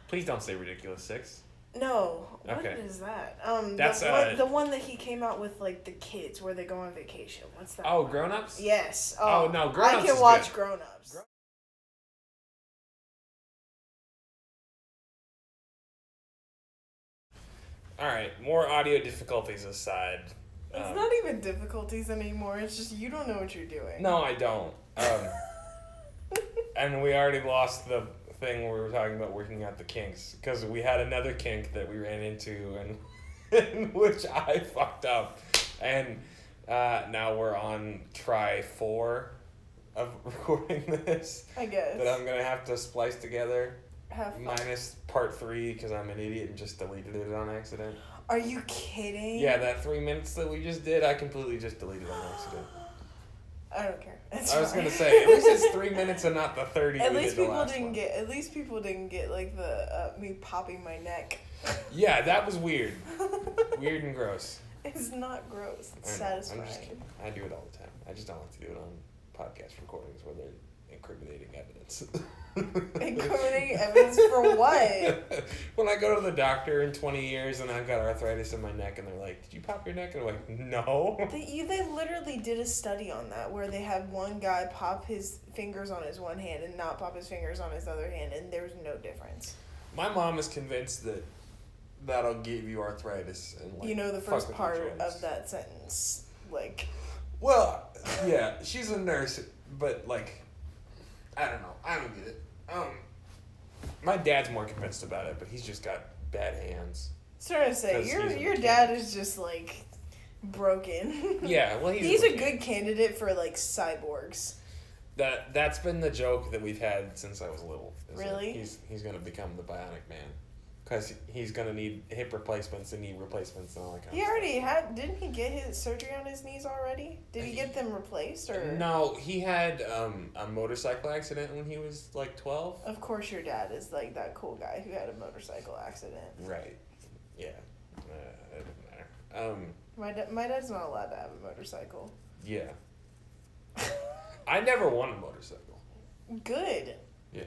Please don't say Ridiculous 6. No. Okay. What is that? That's the one that he came out with like the kids where they go on vacation. What's that? Oh, Grown Ups? Yes. Oh no, Grown Ups. I can watch Grown Ups. All right, more audio difficulties aside. It's not even difficulties anymore. It's just you don't know what you're doing. No, I don't. And we already lost the thing where we were talking about working out the kinks because we had another kink that we ran into and in which I fucked up, and now we're on try 4 of recording this. I guess. That I'm gonna have to splice together. Have fun. Minus part 3 because I'm an idiot and just deleted it on accident. Are you kidding? Yeah, that 3 minutes that we just did, I completely just deleted on accident. I don't care. I was gonna say at least it's 3 minutes and not the 30. At least people didn't get like the me popping my neck. Yeah, that was weird. Weird and gross. It's not gross. It's satisfying. I'm just kidding. I do it all the time. I just don't like to do it on podcast recordings where they're incriminating evidence. Incriminating evidence for what? When I go to the doctor in 20 years and I've got arthritis in my neck and they're like, "Did you pop your neck?" And I'm like, "No." They literally did a study on that where they had one guy pop his fingers on his one hand and not pop his fingers on his other hand, and there's no difference. My mom is convinced that that'll give you arthritis. And like, you know the first part of that sentence, like. Well, yeah, she's a nurse, but like, I don't know. I don't get it. My dad's more convinced about it, but he's just got bad hands. Sorry to say, your dad is just like broken. Yeah, well, he's a good candidate for like cyborgs. That's been the joke that we've had since I was little. Really? He's gonna become the Bionic Man, because he's gonna need hip replacements and knee replacements and all that kind of stuff. He already had. Didn't he get his surgery on his knees already? Did he get them replaced or? No, he had a motorcycle accident when he was like 12. Of course, your dad is like that cool guy who had a motorcycle accident. Right. Yeah. It doesn't matter. My dad's not allowed to have a motorcycle. Yeah. I never want a motorcycle. Good. Yeah.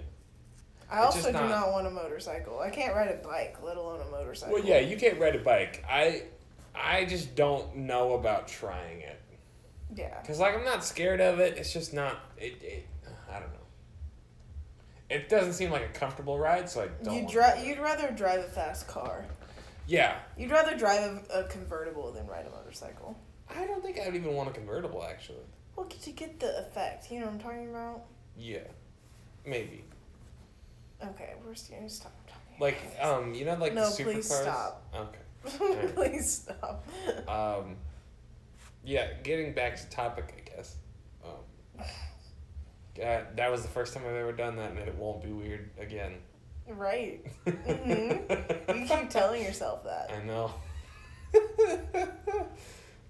I also do not want a motorcycle. I can't ride a bike, let alone a motorcycle. Well, yeah, you can't ride a bike. I just don't know about trying it. Yeah. Because, like, I'm not scared of it. It's just not... I don't know. It doesn't seem like a comfortable ride, so I don't You'd rather drive a fast car. Yeah. You'd rather drive a convertible than ride a motorcycle. I don't think I would even want a convertible, actually. Well, to get the effect. You know what I'm talking about? Yeah. Maybe. Okay, we're going to stop talking. Like, you know, like the supercars? No, please stop. Okay. Please stop. Yeah, getting back to topic, I guess. That was the first time I've ever done that, and it won't be weird again. Right. You keep telling yourself that. I know.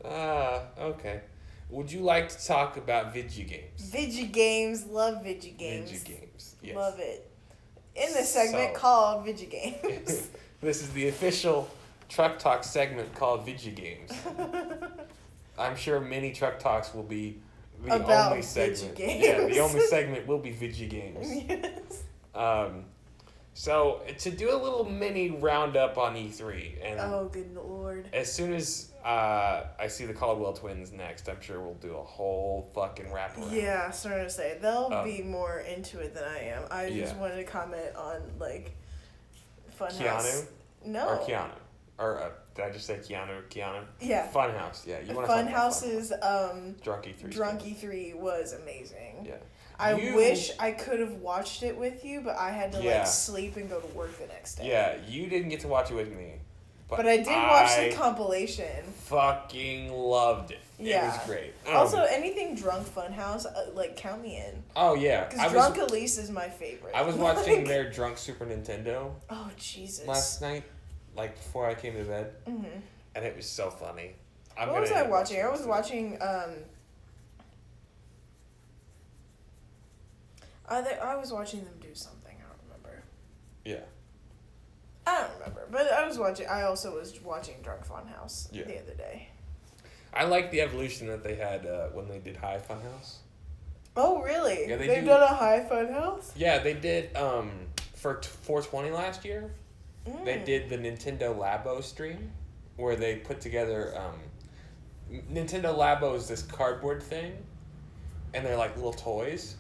Okay. Would you like to talk about video games? Video games. Love video games. Video games. Yes. Love it. In the segment So- called Video Games. This is the official Truck Talk segment called Video Games. I'm sure many Truck Talks will be the About only video segment. games. Yeah, the only segment will be Video Games. Yes. So to do a little mini roundup on E3, and Oh, good lord. as soon as I see the Caldwell twins next, I'm sure we'll do a whole fucking wraparound. Yeah, starting to say they'll Um, be more into it than I am. I just Yeah. wanted to comment on like Funhouse. Keanu? No. Or Keanu. Or did I just say Keanu? Keanu? Yeah. Funhouse, yeah. You want to talk about Funhouse's Drunky 3. Drunky 3 was amazing. Yeah. I You- wish I could have watched it with you, but I had to Yeah. like sleep and go to work the next day. Yeah, you didn't get to watch it with me. But I did watch the compilation. Fucking loved it. Yeah. It was great. Also, anything Drunk Funhouse, like count me in. Oh yeah. Because Drunk Elise is my favorite. I was watching their Drunk Super Nintendo Oh Jesus. last night, like before I came to bed, Mm-hmm. and it was so funny. What was I watching? I was watching. I was watching them do something. I don't remember. Yeah. I don't remember, but I was watching. I also was watching Drunk Funhouse Yeah. the other day. I like the evolution that they had when they did High Funhouse. Oh really? Yeah, they They've do- done a High Funhouse. Yeah, they did for 420 last year. They Mm. did the Nintendo Labo stream, where they put together Nintendo Labo is this cardboard thing, and they're like little toys.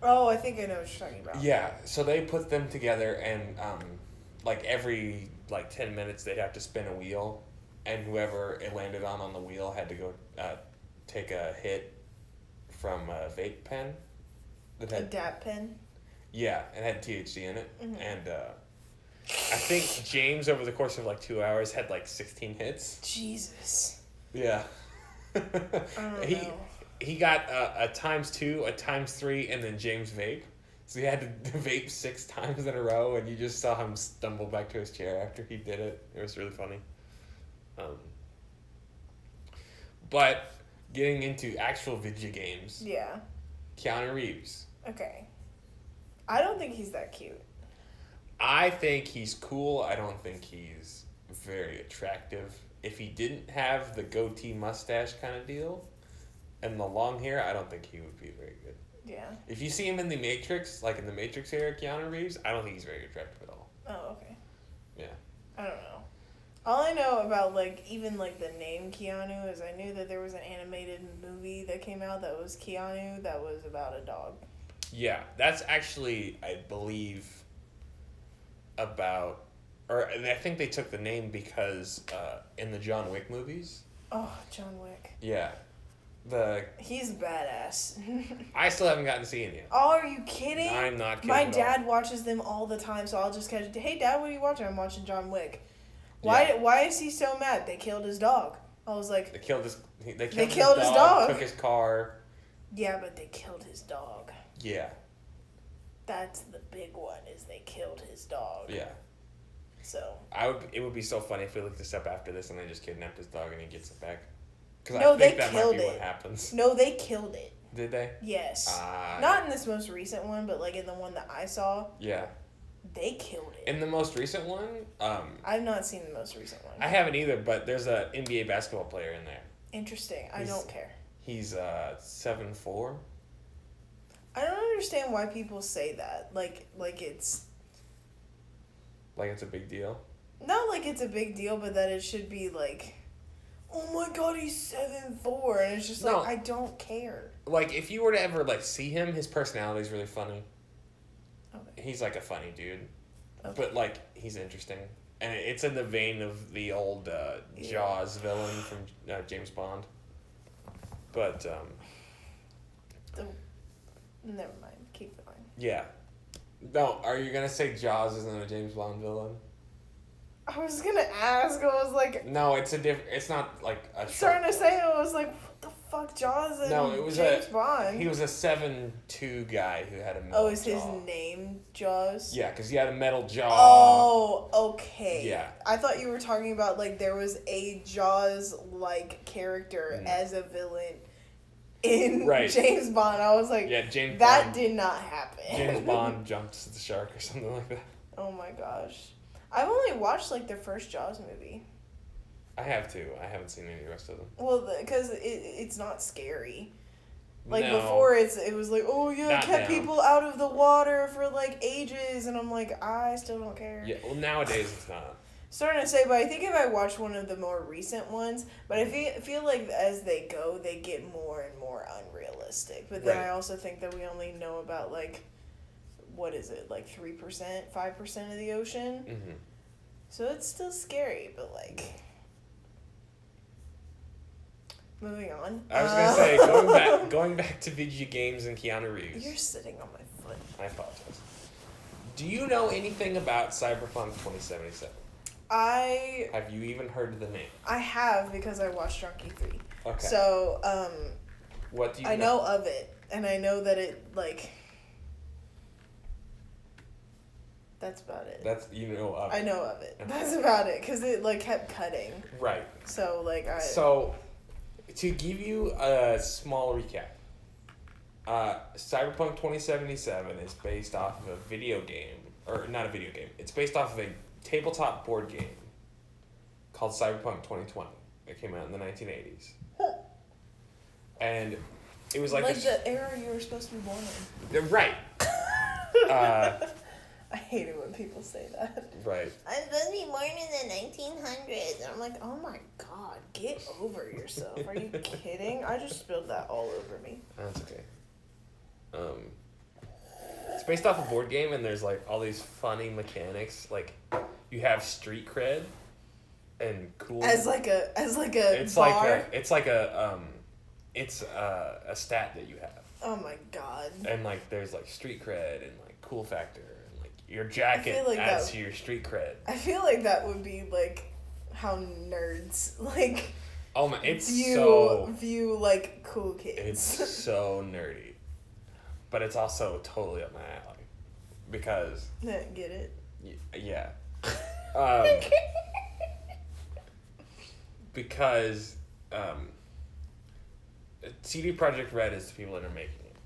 Oh, I think I know what you're talking about. Yeah, so they put them together, and like every 10 minutes they'd have to spin a wheel, and whoever it landed on the wheel had to go take a hit from a vape pen. That A had DAP pen. yeah, it had THC in it, Mhm. and I think James over the course of 2 hours had 16 hits. Jesus. Yeah. I don't he know. he got a ×2, a ×3, and then James vape. So he had to vape 6 times in a row, and you just saw him stumble back to his chair after he did it. It was really funny. But getting into actual video games, Yeah. Keanu Reeves. Okay. I don't think he's that cute. I think he's cool. I don't think he's very attractive. If he didn't have the goatee mustache kind of deal and the long hair, I don't think he would be very good. Yeah. If you see him in the Matrix, like in the Matrix era, Keanu Reeves, I don't think he's very attractive at all. Oh, okay. Yeah. I don't know. All I know about even the name Keanu is I knew that there was an animated movie that came out that was Keanu that was about a dog. Yeah, that's actually, I believe, about, and I think they took the name because in the John Wick movies. Oh, John Wick. Yeah. He's badass. I still haven't gotten to see it yet. Oh, are you kidding? I'm not kidding. My at all. dad watches them all the time, so I'll just catch. Hey, Dad, what are you watching? I'm watching John Wick. Why is he so mad? They killed his dog. I was like, They killed his. They killed his dog. Took his car. yeah, but they killed his dog. Yeah. That's the big one. Is they killed his dog. Yeah. So. It would be so funny if we looked this up after this and they just kidnapped his dog and he gets it back. Because No, I think they that might killed be what it. happens. No, they killed it. Did they? Yes. Ah. Not in this most recent one, but in the one that I saw, Yeah. they killed it. In the most recent one, I've not seen the most recent one. I haven't either, but there's a NBA basketball player in there. Interesting. I He's- don't care. He's 7'4". I don't understand why people say that. Like it's Like it's a big deal. not like it's a big deal, but that it should be oh my God, he's 7'4", and it's just No. I don't care. Like if you were to ever see him, his personality is really funny. Okay. He's a funny dude, Okay. but he's interesting, and it's in the vein of the old Jaws villain from James Bond. But Never mind. Keep going. yeah, no. Are you gonna say Jaws isn't a James Bond villain? I was gonna ask. I was like, No, it's a different. It's not like a starting shark. to say, I was like, what the fuck, Jaws and No, it was James Bond. He was a 7'2" guy who had a metal Oh, is jaw. his name Jaws? Yeah, because he had a metal jaw. Oh, okay. Yeah. I thought you were talking about like there was a Jaws-like character as a villain in James Bond. I was like, yeah, James that Bond, did not happen. James Bond jumps the shark or something like that. Oh my gosh. I've only watched like the first Jaws movie. I have too. I haven't seen any of the rest of them. Well, because it's not scary. Like No. before, it was like, oh yeah, Not kept now. people out of the water for like ages, and I'm like, I still don't care. Yeah, well, nowadays it's not. Starting to say, but I think if I watch one of the more recent ones, but I feel like as they go, they get more and more unrealistic. But then Right. I also think that we only know about like, what is it, like 3%, 5% of the ocean? Mm-hmm. So it's still scary, but like... Moving on. I was gonna say going back to video games and Keanu Reeves. You're sitting on my foot. I apologize. Do you know anything about Cyberpunk 2077? Have you even heard of the name? I have because I watched Drunky 3. Okay. So, What do you I know of it, and I know that it, like... That's about it. You know of it. I know of it. That's about it, because it, like, kept cutting. Right. So, like, So, to give you a small recap, Cyberpunk 2077 is based off of a video game, or not a video game, it's based off of a tabletop board game called Cyberpunk 2020. It came out in the 1980s. And it was like the era you were supposed to be born in. Right. I hate it when people say that. Right. I'm supposed to be born in the 1900s. And I'm like, oh my god, get over yourself. Are you kidding? I just spilled that all over me. That's okay. It's based off a board game, and there's like all these funny mechanics. Like, you have street cred, and cool. As like a It's bar. It's a stat that you have. Oh my god. And like, there's like street cred and like cool factor, and like your jacket like adds to your street cred. I feel like that would be like how nerds like. Oh my! It's view like cool kids. It's so nerdy, but it's also totally up my alley, because. Get it? Yeah. Because CD Projekt Red is the people that are making it.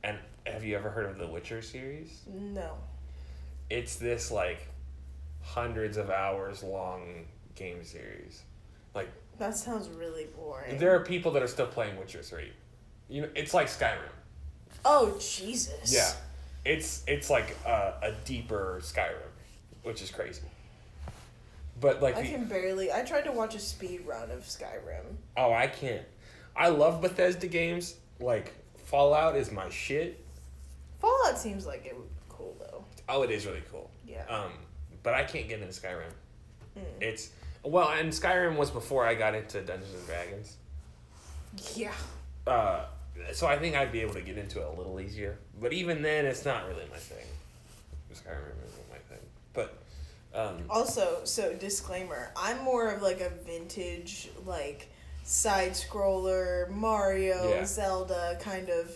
And have you ever heard of the Witcher series? No. It's this like hundreds of hours long game series. Like, that sounds really boring. there are people that are still playing Witcher 3. You know, it's like Skyrim. Oh Jesus. Yeah. It's like a deeper Skyrim, which is crazy. But like I tried to watch a speed run of Skyrim. Oh, I can't. I love Bethesda games. Like, Fallout is my shit. Fallout seems like it would be cool though. Oh, it is really cool. Yeah. But I can't get into Skyrim. It's and Skyrim was before I got into Dungeons and Dragons. Yeah. So I think I'd be able to get into it a little easier. But even then, it's not really my thing. Skyrim isn't my thing. But also, so disclaimer, I'm more of like a vintage like side scroller Mario, Zelda kind of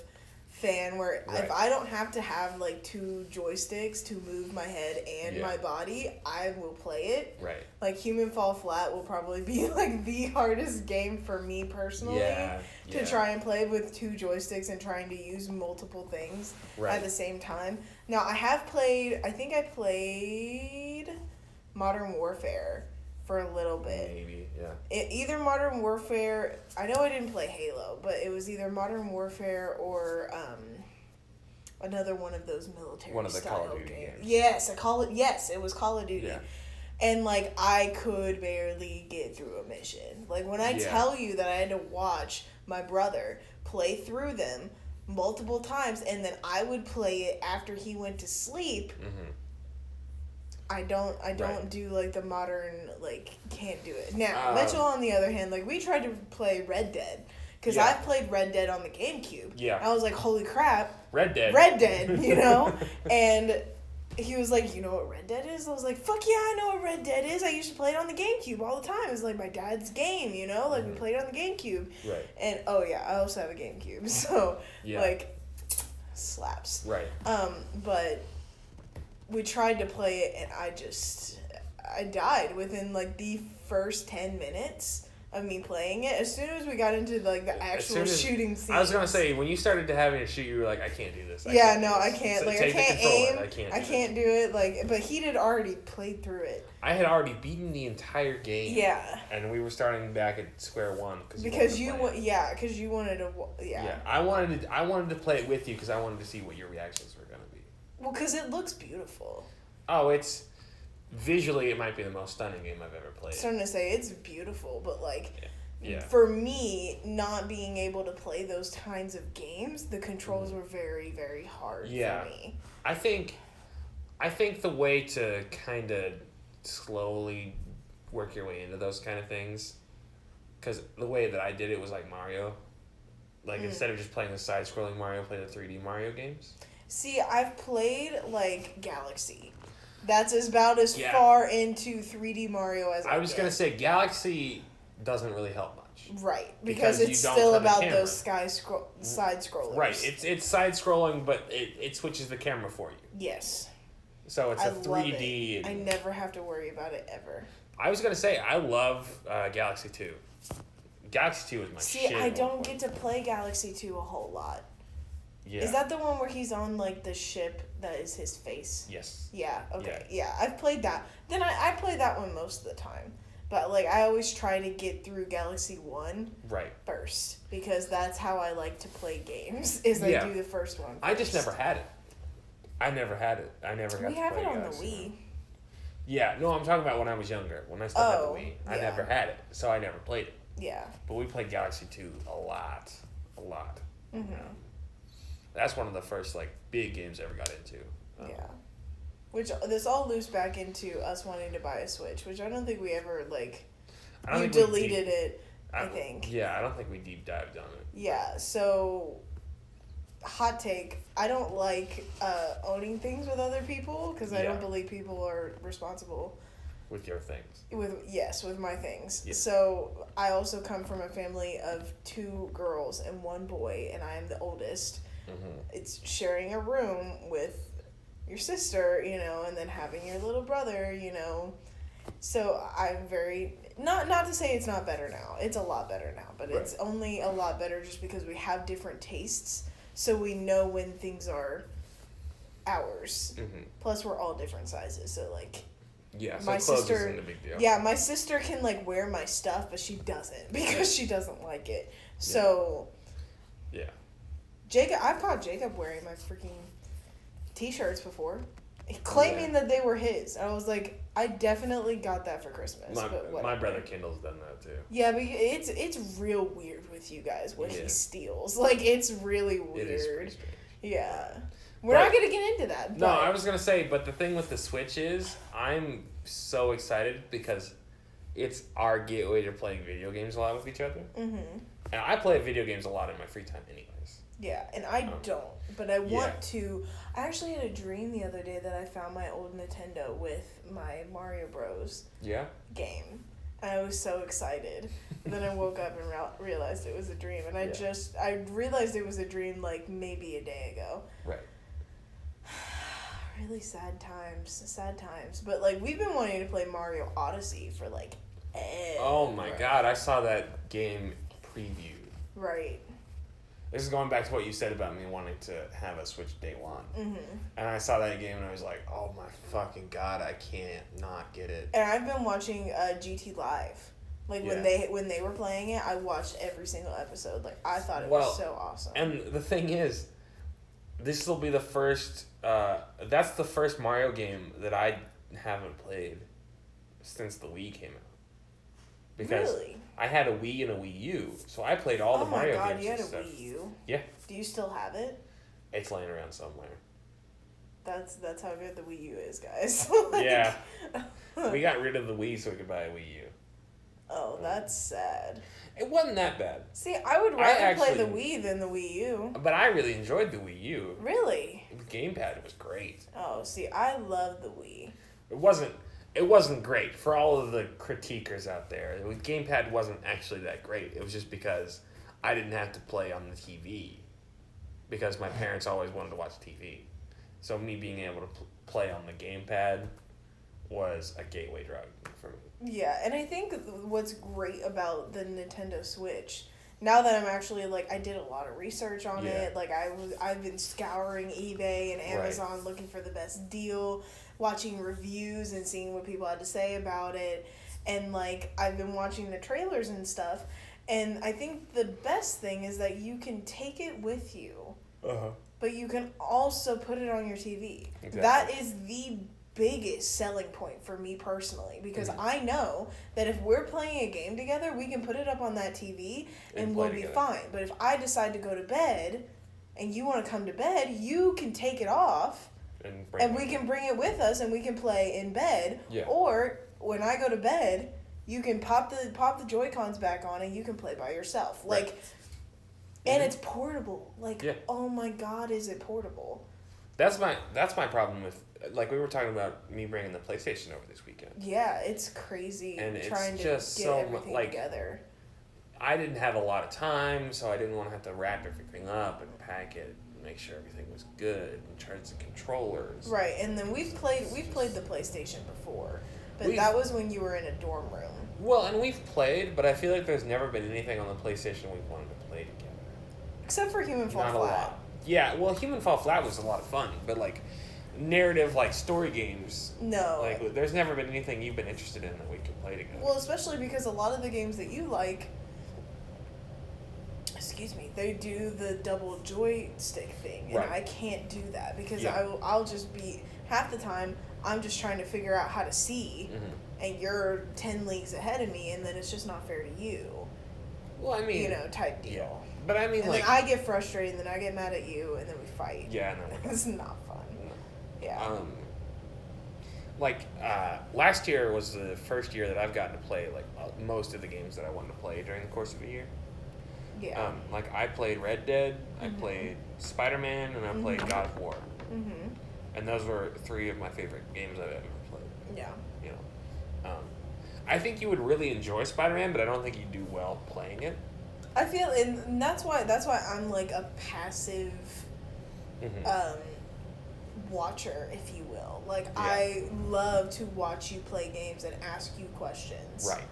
fan where if I don't have to have like two joysticks to move my head and my body, I will play it. Right. Like Human Fall Flat will probably be like the hardest game for me personally to try and play with two joysticks and trying to use multiple things at the same time. Now I think I played Modern Warfare for a little bit. Maybe, yeah. Either Modern Warfare, I know I didn't play Halo, but it was either Modern Warfare or another one of those military one of the style Call of Duty games. Yes, it was Call of Duty. Yeah. And like I could barely get through a mission. Like when I tell you that I had to watch my brother play through them multiple times and then I would play it after he went to sleep. Mm-hmm. I don't do like the modern like can't do it. Now, Mitchell on the other hand, like we tried to play Red Dead because I've played Red Dead on the GameCube. Yeah. I was like, holy crap, Red Dead, you know? And he was like, you know what Red Dead is? I was like, fuck yeah, I know what Red Dead is. I used to play it on the GameCube all the time. It was like my dad's game, you know? Like, we played it on the GameCube. Right. And, oh yeah, I also have a GameCube. So, like, slaps. Right. But we tried to play it, and I died within, like, the first 10 minutes of me playing it. As soon as we got into, like, the actual shooting scenes. I was going to say, when you started to having to shoot, you were like, I can't do this. I can't. Like, I can't aim. I can't do it. Like, but he had already played through it. I had already beaten the entire game. Yeah. And we were starting back at square one. Because you wanted to, Yeah, I wanted to play it with you because I wanted to see what your reactions were going to be. Well, because it looks beautiful. Oh, visually, it might be the most stunning game I've ever played. I'm starting to say it's beautiful, but like, yeah. For me, not being able to play those kinds of games, the controls were very, very hard for me. I think the way to kind of slowly work your way into those kind of things, because the way that I did it was like Mario. Like, instead of just playing the side-scrolling Mario, play the 3D Mario games. See, I've played, like, Galaxy. That's about as far into 3D Mario as I was going to say, Galaxy doesn't really help much. Right, because it's still about those side-scrollers. Right, it's side-scrolling, but it switches the camera for you. Yes. So it's a 3D. I never have to worry about it ever. I was going to say, I love Galaxy 2. Galaxy 2 is my shit. See, I don't get to play Galaxy 2 a whole lot. Yeah. Is that the one where he's on, like, the ship that is his face? Yes. Yeah, okay. Yeah, I've played that. Then I play that one most of the time. But, like, I always try to get through Galaxy 1 first. Because that's how I like to play games, is I do the first one first. I just never had it. I never had it. I never got to play it. We have it on the Wii. Yeah, no, I'm talking about when I was younger. When I still had the Wii. I never had it, so I never played it. Yeah. But we played Galaxy 2 a lot. A lot. Mm-hmm. That's one of the first, like, big games I ever got into. Yeah. Which, this all loops back into us wanting to buy a Switch, which I don't think we ever, like, you deleted it, I think. Yeah, I don't think we deep dived on it. Yeah, so, hot take, I don't like owning things with other people, because I don't believe people are responsible. With your things. With my things. Yeah. So, I also come from a family of 2 girls and 1 boy, and I am the oldest. Mm-hmm. It's sharing a room with your sister, you know, and then having your little brother, you know. So I'm very, not to say it's not better now. It's a lot better now, but it's only a lot better just because we have different tastes, so we know when things are ours. Mm-hmm. Plus, we're all different sizes, so like. Yeah, so my sister isn't a big deal. Yeah, my sister can like wear my stuff, but she doesn't because she doesn't like it. So. Yeah. I've caught Jacob wearing my freaking t-shirts before, claiming that they were his. I was like, I definitely got that for Christmas. My brother Kendall's done that too. Yeah, but it's real weird with you guys what he steals. Like, it's really weird. It is pretty strange. Yeah. We're not going to get into that. No, I was going to say, but the thing with the Switch is, I'm so excited because it's our gateway to playing video games a lot with each other. Mm-hmm. And I play video games a lot in my free time anyways. Yeah, and I don't, but I want to. I actually had a dream the other day that I found my old Nintendo with my Mario Bros. Game. And I was so excited. Then I woke up and realized it was a dream. And I realized it was a dream like maybe a day ago. Right. Really sad times. But like, we've been wanting to play Mario Odyssey for like ever. Oh my god, I saw that game previewed. Right. This is going back to what you said about me wanting to have a Switch day one. Mm-hmm. And I saw that game and I was like, oh my fucking god, I can't not get it. And I've been watching GT Live. Like, when they were playing it, I watched every single episode. Like, I thought it was so awesome. And the thing is, this will be the first, that's the first Mario game that I haven't played since the Wii came out. Because I had a Wii and a Wii U, so I played all the Mario games. Oh my god, you had a Wii U? Yeah. Do you still have it? It's laying around somewhere. That's how good the Wii U is, guys. Yeah. We got rid of the Wii so we could buy a Wii U. Oh, that's sad. It wasn't that bad. See, I would rather play the actually- Wii than the Wii U. But I really enjoyed the Wii U. Really? The gamepad was great. Oh, see, I love the Wii. It wasn't great for all of the critiquers out there. The gamepad wasn't actually that great. It was just because I didn't have to play on the TV because my parents always wanted to watch TV. So me being able to play on the gamepad was a gateway drug for me. Yeah, and I think what's great about the Nintendo Switch, now that I'm actually, like, I did a lot of research on it, like, I've been scouring eBay and Amazon looking for the best deal, watching reviews and seeing what people had to say about it, and, like, I've been watching the trailers and stuff, and I think the best thing is that you can take it with you, but you can also put it on your TV. Exactly. That is the biggest selling point for me personally, because I know that if we're playing a game together, we can put it up on that TV and we'll be fine. But if I decide to go to bed and you want to come to bed, you can take it off and we can bring it with us and we can play in bed. Yeah. Or when I go to bed, you can pop the Joy-Cons back on and you can play by yourself. Like, and it's portable. Like, oh my God, is it portable? That's my problem with, like, we were talking about me bringing the PlayStation over this weekend. Yeah, it's crazy and trying it's to just get so everything together. I didn't have a lot of time, so I didn't want to have to wrap everything up and pack it and make sure everything was good and charge the controllers. Right, and then we've played the PlayStation before, but that was when you were in a dorm room. Well, and we've played, but I feel like there's never been anything on the PlayStation we've wanted to play together. Except for Human Fall Flat. Not a lot. Yeah, well, Human Fall Flat was a lot of fun, but, like, narrative, like, story games. No. Like, there's never been anything you've been interested in that we can play together. Well, especially because a lot of the games that you like, they do the double joystick thing, and I can't do that because I'll just be, half the time, I'm just trying to figure out how to see, and you're 10 leagues ahead of me, and then it's just not fair to you. Well, I mean... type deal. Yeah. But I mean, and like... then I get frustrated, and then I get mad at you, and then we fight. Yeah, no. It's not fun. No. Yeah. Last year was the first year that I've gotten to play, like, most of the games that I wanted to play during the course of a year. Yeah. Like, I played Red Dead, I played Spider-Man, and I played God of War. And those were 3 of my favorite games I've ever played. Yeah. You know. I think you would really enjoy Spider-Man, but I don't think you'd do well playing it. I feel, and that's why I'm like a passive watcher, if you will. Like, I love to watch you play games and ask you questions. Right.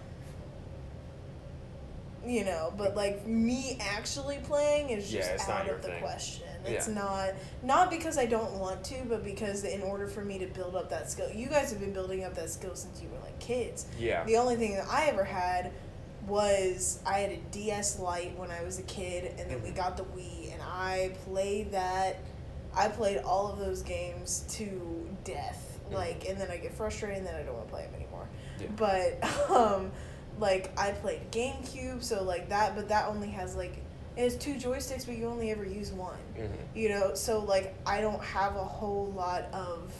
You know, but like me actually playing is just it's out not your of the thing. question. It's not because I don't want to, but because in order for me to build up that skill, you guys have been building up that skill since you were like kids. Yeah. The only thing that I ever had was I had a DS Lite when I was a kid, and then we got the Wii, and I played that. I played all of those games to death, like, and then I get frustrated, and then I don't want to play them anymore. Yeah. But like, I played GameCube, so like that, but that only has like, it has 2 joysticks, but you only ever use one. You know, so like I don't have a whole lot of.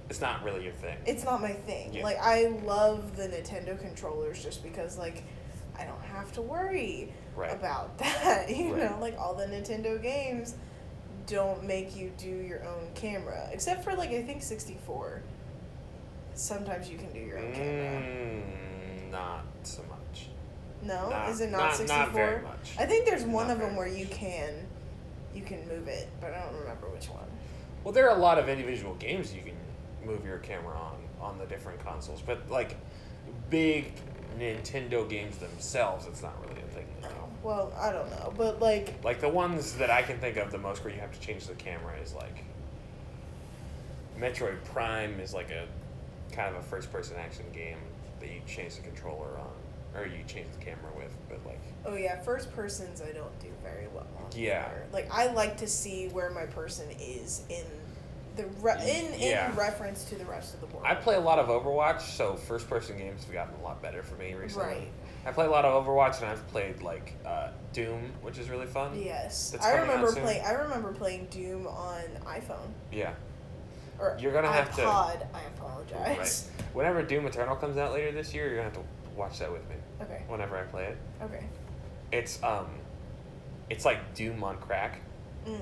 It's not really your thing. It's not my thing. Yeah. Like, I love the Nintendo controllers just because, like, I don't have to worry about that. You know, like, all the Nintendo games don't make you do your own camera. Except for, like, I think 64. Sometimes you can do your own camera. Not so much. No? Is it not 64? Not very much. I think there's one of them where you can move it, but I don't remember which one. Well, there are a lot of individual games you can move your camera on the different consoles, but like big Nintendo games themselves, it's not really a thing. Well, I don't know, but like the ones that I can think of the most where you have to change the camera is like Metroid Prime is like a kind of a first-person action game that you change the controller on, or you change the camera with, but like. Oh yeah, first persons I don't do very well on. Yeah. Like, I like to see where my person is in reference to the rest of the world. I play a lot of Overwatch, so first-person games have gotten a lot better for me recently. Right. I play a lot of Overwatch, and I've played like Doom, which is really fun. Yes, I remember playing Doom on iPhone. Yeah. Or you're gonna have to. I apologize. Right. Whenever Doom Eternal comes out later this year, you're gonna have to watch that with me. Okay. Whenever I play it. Okay. It's like Doom on crack. Mm.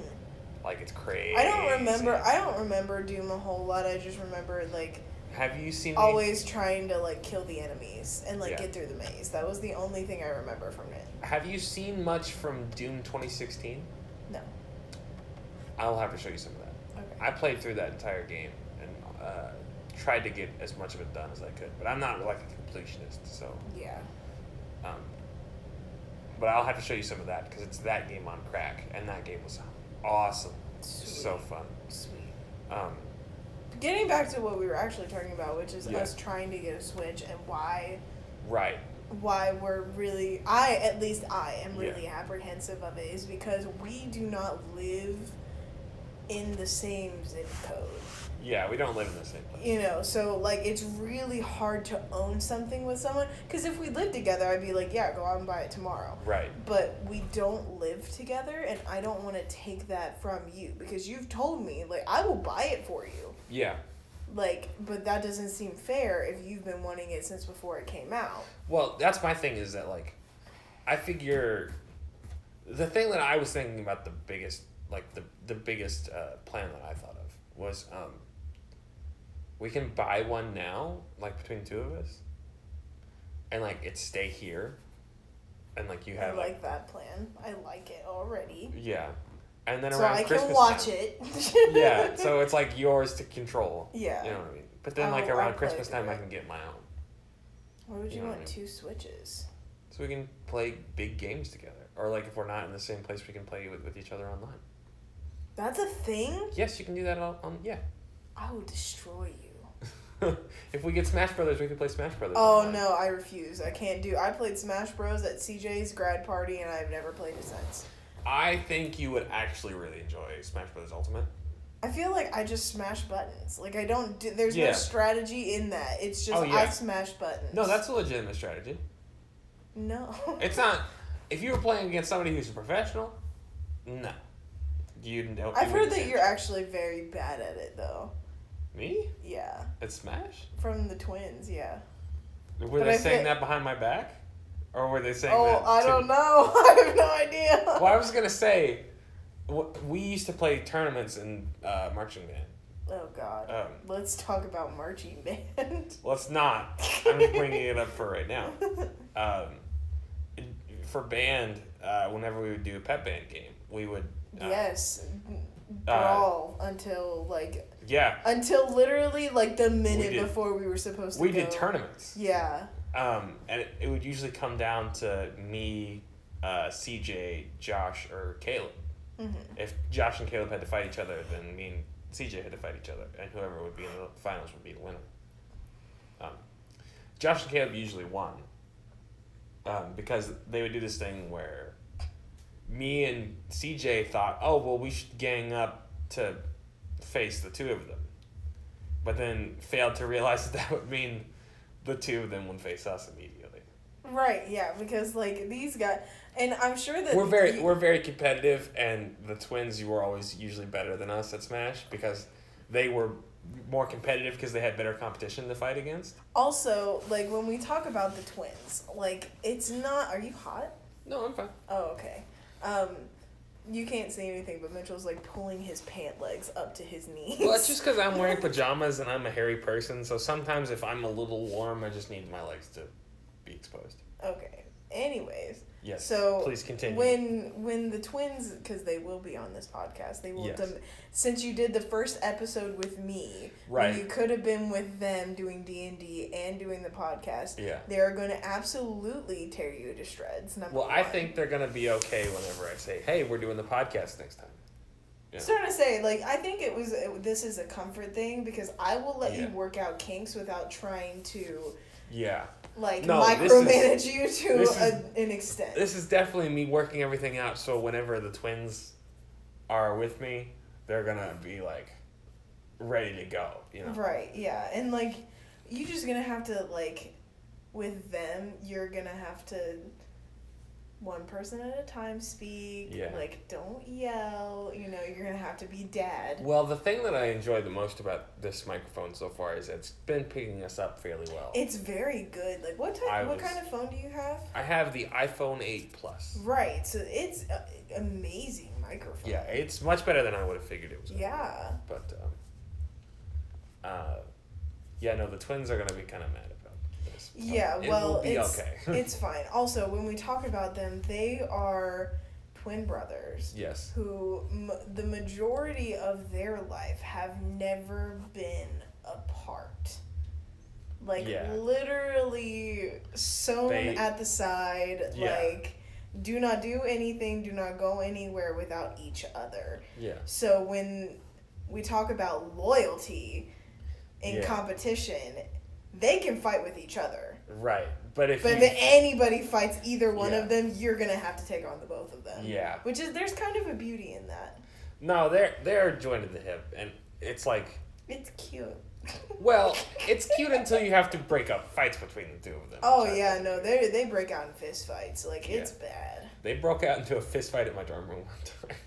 Like it's crazy. I don't remember Doom a whole lot. I just remember like Have you seen always trying to like kill the enemies and like Yeah. get through the maze. That was the only thing I remember from it. Have you seen much from Doom 2016? No. I'll have to show you some of that. Okay. I played through that entire game and tried to get as much of it done as I could, but I'm not like a completionist, so. Yeah. But I'll have to show you some of that because it's that game on crack, and that game was awesome. Sweet. So fun. Sweet. Um, Getting back to what we were actually talking about, which is Yeah. us trying to get a Switch and why right. we're really at least I am really apprehensive of it is because we do not live in the same zip code. Yeah, we don't live in the same place. You know, so like it's really hard to own something with someone because if we lived together I'd be like, yeah, go out and buy it tomorrow. Right. But we don't live together and I don't want to take that from you because you've told me like I will buy it for you. Yeah. Like, but that doesn't seem fair if you've been wanting it since before it came out. Well, that's my thing is that, like, I figure the thing that I was thinking about the biggest, like, the biggest plan that I thought of was we can buy one now, like, between two of us, and, like, it stay here, and, like, you have, I like that plan. I like it already. Yeah. And then So around I Christmas can watch time, it. yeah, so it's, like, yours to control. Yeah. You know what I mean? But then, like, I'll around play Christmas through time, I it. can get my own. Why would you You know what want I mean? 2 Switches? So we can play big games together. Or, like, if we're not in the same place, we can play with each other online. That's a thing? Yes, you can do that yeah. I will destroy you. If we get Smash Brothers, we can play Smash Brothers. Oh online. no, I refuse. I can't do. I played Smash Bros at CJ's grad party, and I've never played it since. I think you would actually really enjoy Smash Brothers Ultimate. I feel like I just smash buttons. Like I don't. There's Yeah. no strategy in that. It's just Oh, yeah. I smash buttons. No, that's a legitimate strategy. No. It's not. If you were playing against somebody who's a professional, no. You know. I've heard that you're actually very bad at it, though. Me? Yeah. At Smash? From the twins, yeah. Were But they I saying feel- that behind my back? Or were they saying Oh, that I to- don't know. I have no idea. Well, I was gonna say, we used to play tournaments in marching band. Oh God. Um, Let's talk about marching band. Let's not. I'm just bringing it up for right now. For band, whenever we would do a pep band game, we would. Yes. Brawl until like. Yeah. Until literally like the minute did- before we were supposed to. We go. did tournaments. Yeah. And it would usually come down to me, CJ, Josh, or Caleb. Mm-hmm. If Josh and Caleb had to fight each other, then me and CJ had to fight each other, and whoever would be in the finals would be the winner. Josh and Caleb usually won, because they would do this thing where me and CJ thought, oh, well, we should gang up to face the two of them, but then failed to realize that would mean the two of them would face us immediately. Right. Yeah. Because like these guys, and I'm sure that We're very competitive, and the twins were always usually better than us at Smash because they were more competitive because they had better competition to fight against. Also, like when we talk about the twins, like it's not. Are you hot? No, I'm fine. Oh, okay. You can't see anything, but Mitchell's like pulling his pant legs up to his knees. Well, it's just because I'm wearing pajamas and I'm a hairy person, so sometimes if I'm a little warm, I just need my legs to be exposed. Okay. Anyways. Yes. So please continue. when the twins, because they will be on this podcast, they will. Yes. Since you did the first episode with me, Right. when you could have been with them doing D&D and doing the podcast. Yeah. They are going to absolutely tear you to shreds. Number Well, one. I think they're gonna be okay whenever I say, "Hey, we're doing the podcast next time." Yeah. Starting to say, like, I think this is a comfort thing because I will let you Yeah. work out kinks without trying to, Yeah. like, No, micromanage you to this is- an extent. This is definitely me working everything out, so whenever the twins are with me, they're gonna be like ready to go, you know. Right, yeah. And like you're just gonna have to like with them, you're gonna have to one person at a time speak. Yeah. Like, don't yell. You know, you're gonna have to be dad. Well, the thing that I enjoy the most about this microphone so far is it's been picking us up fairly well. It's very good. Like, what kind of phone do you have? I have the iPhone 8 Plus. Right. So it's amazing microphone. Yeah, it's much better than I would have figured it was. Yeah. But, yeah, no, the twins are going to be kind of mad about this. So Yeah, it well, will be it's okay. it's fine. Also, when we talk about them, they are twin brothers Yes. who the majority of their life have never been apart. Like, Yeah. literally sewn at the side, Yeah. like, do not do anything, do not go anywhere without each other. Yeah. So when we talk about loyalty in Yeah. competition, they can fight with each other. Right. But if anybody fights either one Yeah. of them, you're gonna have to take on the both of them. Yeah. Which is, there's kind of a beauty in that. No, they're joined at the hip, and it's like, It's cute. well, it's cute until you have to break up fights between the two of them. Oh which I yeah, think no, is- they break out in fist fights. Like, Yeah. it's bad. They broke out into a fist fight at my dorm room one time,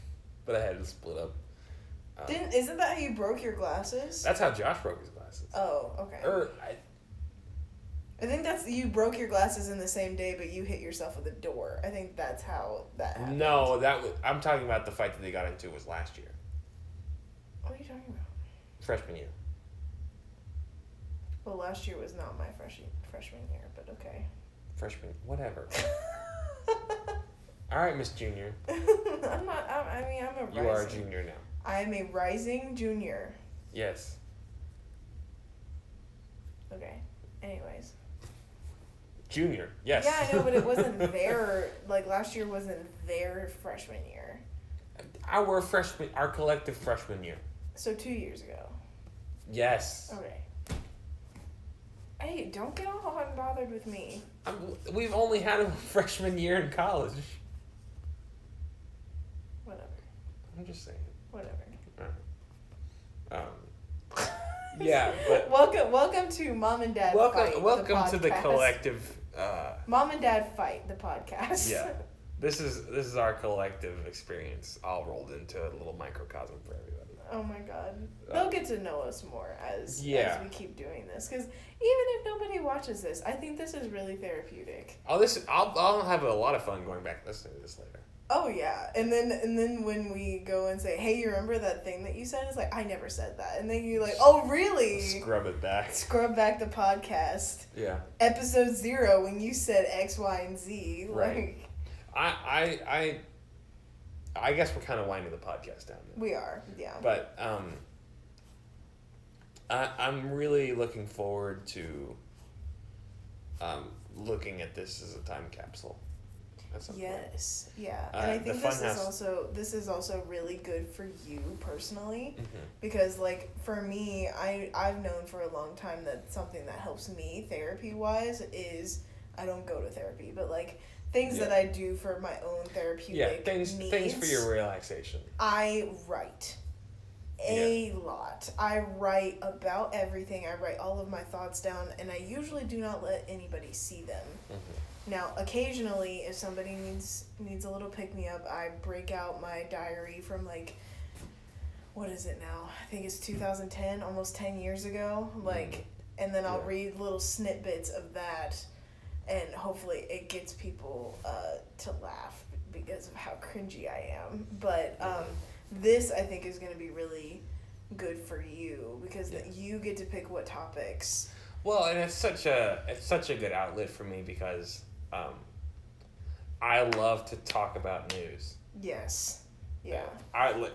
but I had to split up. Isn't that how you broke your glasses? That's how Josh broke his glasses. Oh, okay. I think that's, you broke your glasses in the same day, but you hit yourself with a door. I think that's how that happened. No, I'm talking about the fight that they got into was last year, What are you talking about? freshman year. Well, last year was not my freshman year, but okay. Freshman, whatever. All right, Miss Junior. I'm not. I'm a rising. You are a junior now. I'm a rising junior. Yes. Okay. Anyways. Junior. Yes. Yeah, I know, but it wasn't their, like, last year wasn't their freshman year. Our collective freshman year. So 2 years ago. Yes. Okay. Hey, don't get all hot and bothered with me. We've only had a freshman year in college. Whatever. I'm just saying. Whatever. Yeah, but welcome to Mom and Dad Fight. welcome the to the podcast. collective. Mom and Dad Fight, the podcast. Yeah, this is our collective experience, all rolled into a little microcosm for everybody. Oh my God, they'll get to know us more as we keep doing this. Because even if nobody watches this, I think this is really therapeutic. I'll have a lot of fun going back and listening to this later. Oh yeah, and then when we go and say, hey, you remember that thing that you said? It's like, I never said that. And then you're like, oh really? Scrub it back. Scrub back the podcast. Yeah. Episode 0 when you said X, Y, and Z. Right. Like, I guess we're kind of winding the podcast down now. we are, yeah. But I'm really looking forward to looking at this as a time capsule. Yes, yeah, and I think this is also really good for you personally, because like for me, I've known for a long time that something that helps me therapy wise is I don't go to therapy, but like things that I do for my own therapeutic needs. Things for your relaxation. I write a lot. I write about everything. I write all of my thoughts down, and I usually do not let anybody see them. Now, occasionally, if somebody needs a little pick-me-up, I break out my diary from, like, what is it now? I think it's 2010, almost 10 years ago. Like, and then I'll read little snippets of that, and hopefully it gets people to laugh because of how cringy I am. But this, I think, is going to be really good for you because you get to pick what topics. Well, and it's such a good outlet for me because I love to talk about news. Yes. Yeah.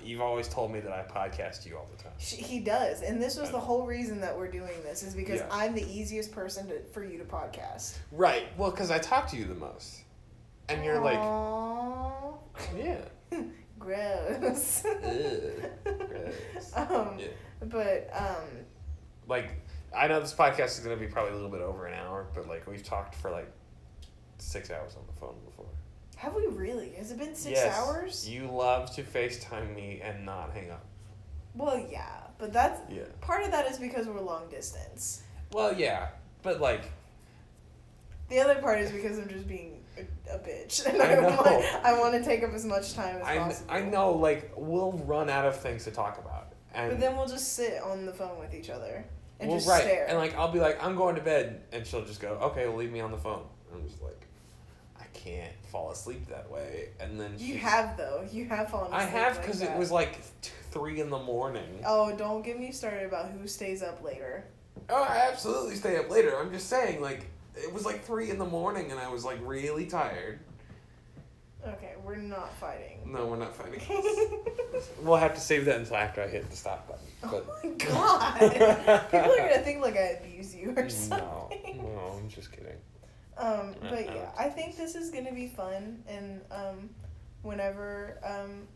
You've always told me that I podcast you all the time. He does, and this was the whole reason that we're doing this is because I'm the easiest person for you to podcast. Right. Well, because I talk to you the most, and you're like, yeah. Gross. Gross. But like, I know this podcast is gonna be probably a little bit over an hour, but like we've talked for like 6 hours on the phone before. Have we really? Has it been 6 hours? You love to FaceTime me and not hang up. Well, yeah, but that's part of that is because we're long distance. Well, yeah, but like the other part is because I'm just being a bitch, and I know. I want to take up as much time as possible. I know, like, we'll run out of things to talk about. And But then we'll just sit on the phone with each other and just right. stare. And, like, I'll be like, I'm going to bed, and she'll just go, okay, well, leave me on the phone. And I'm just like, I can't fall asleep that way. And then You have, though. You have fallen asleep. I have, like because that. it was, like, 3 in the morning. Oh, don't get me started about who stays up later. Oh, I absolutely stay up later. I'm just saying, like, it was, like, 3 in the morning, and I was, like, really tired. Okay, we're not fighting. No, we're not fighting. We'll have to save that until after I hit the stop button. But Oh my god! People are gonna think like I abuse you or something. No, I'm just kidding. But yeah, I think this is gonna be fun, and whenever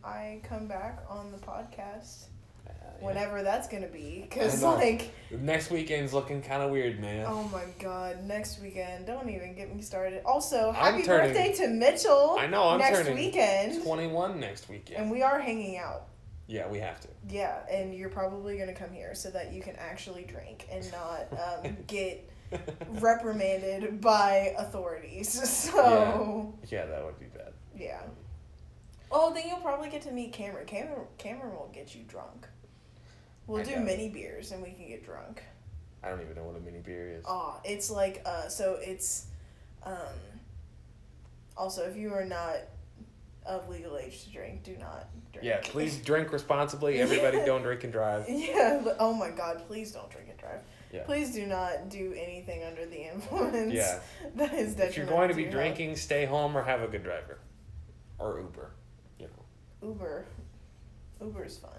I come back on the podcast, whenever that's gonna be, because like next weekend's looking kind of weird, man. oh my god, next weekend! Don't even get me started. Also, I'm happy turning- birthday to Mitchell! I know, I'm next turning weekend, 21 next weekend. and we are hanging out. Yeah, we have to. Yeah, and you're probably gonna come here so that you can actually drink and not get reprimanded by authorities. So Yeah, that would be bad. yeah. Oh, then you'll probably get to meet Cameron. Cameron will get you drunk. We'll do mini beers and we can get drunk. I don't even know what a mini beer is. Oh, it's like so it's also if you are not of legal age to drink, do not drink. Yeah, please drink responsibly. Everybody don't drink and drive. Yeah, but, oh my god, please don't drink and drive. Yeah. Please do not do anything under the influence. Yeah. That is detrimental. If you're going to be your drinking, stay home or have a good driver. Or Uber. You know. health. Uber's fun.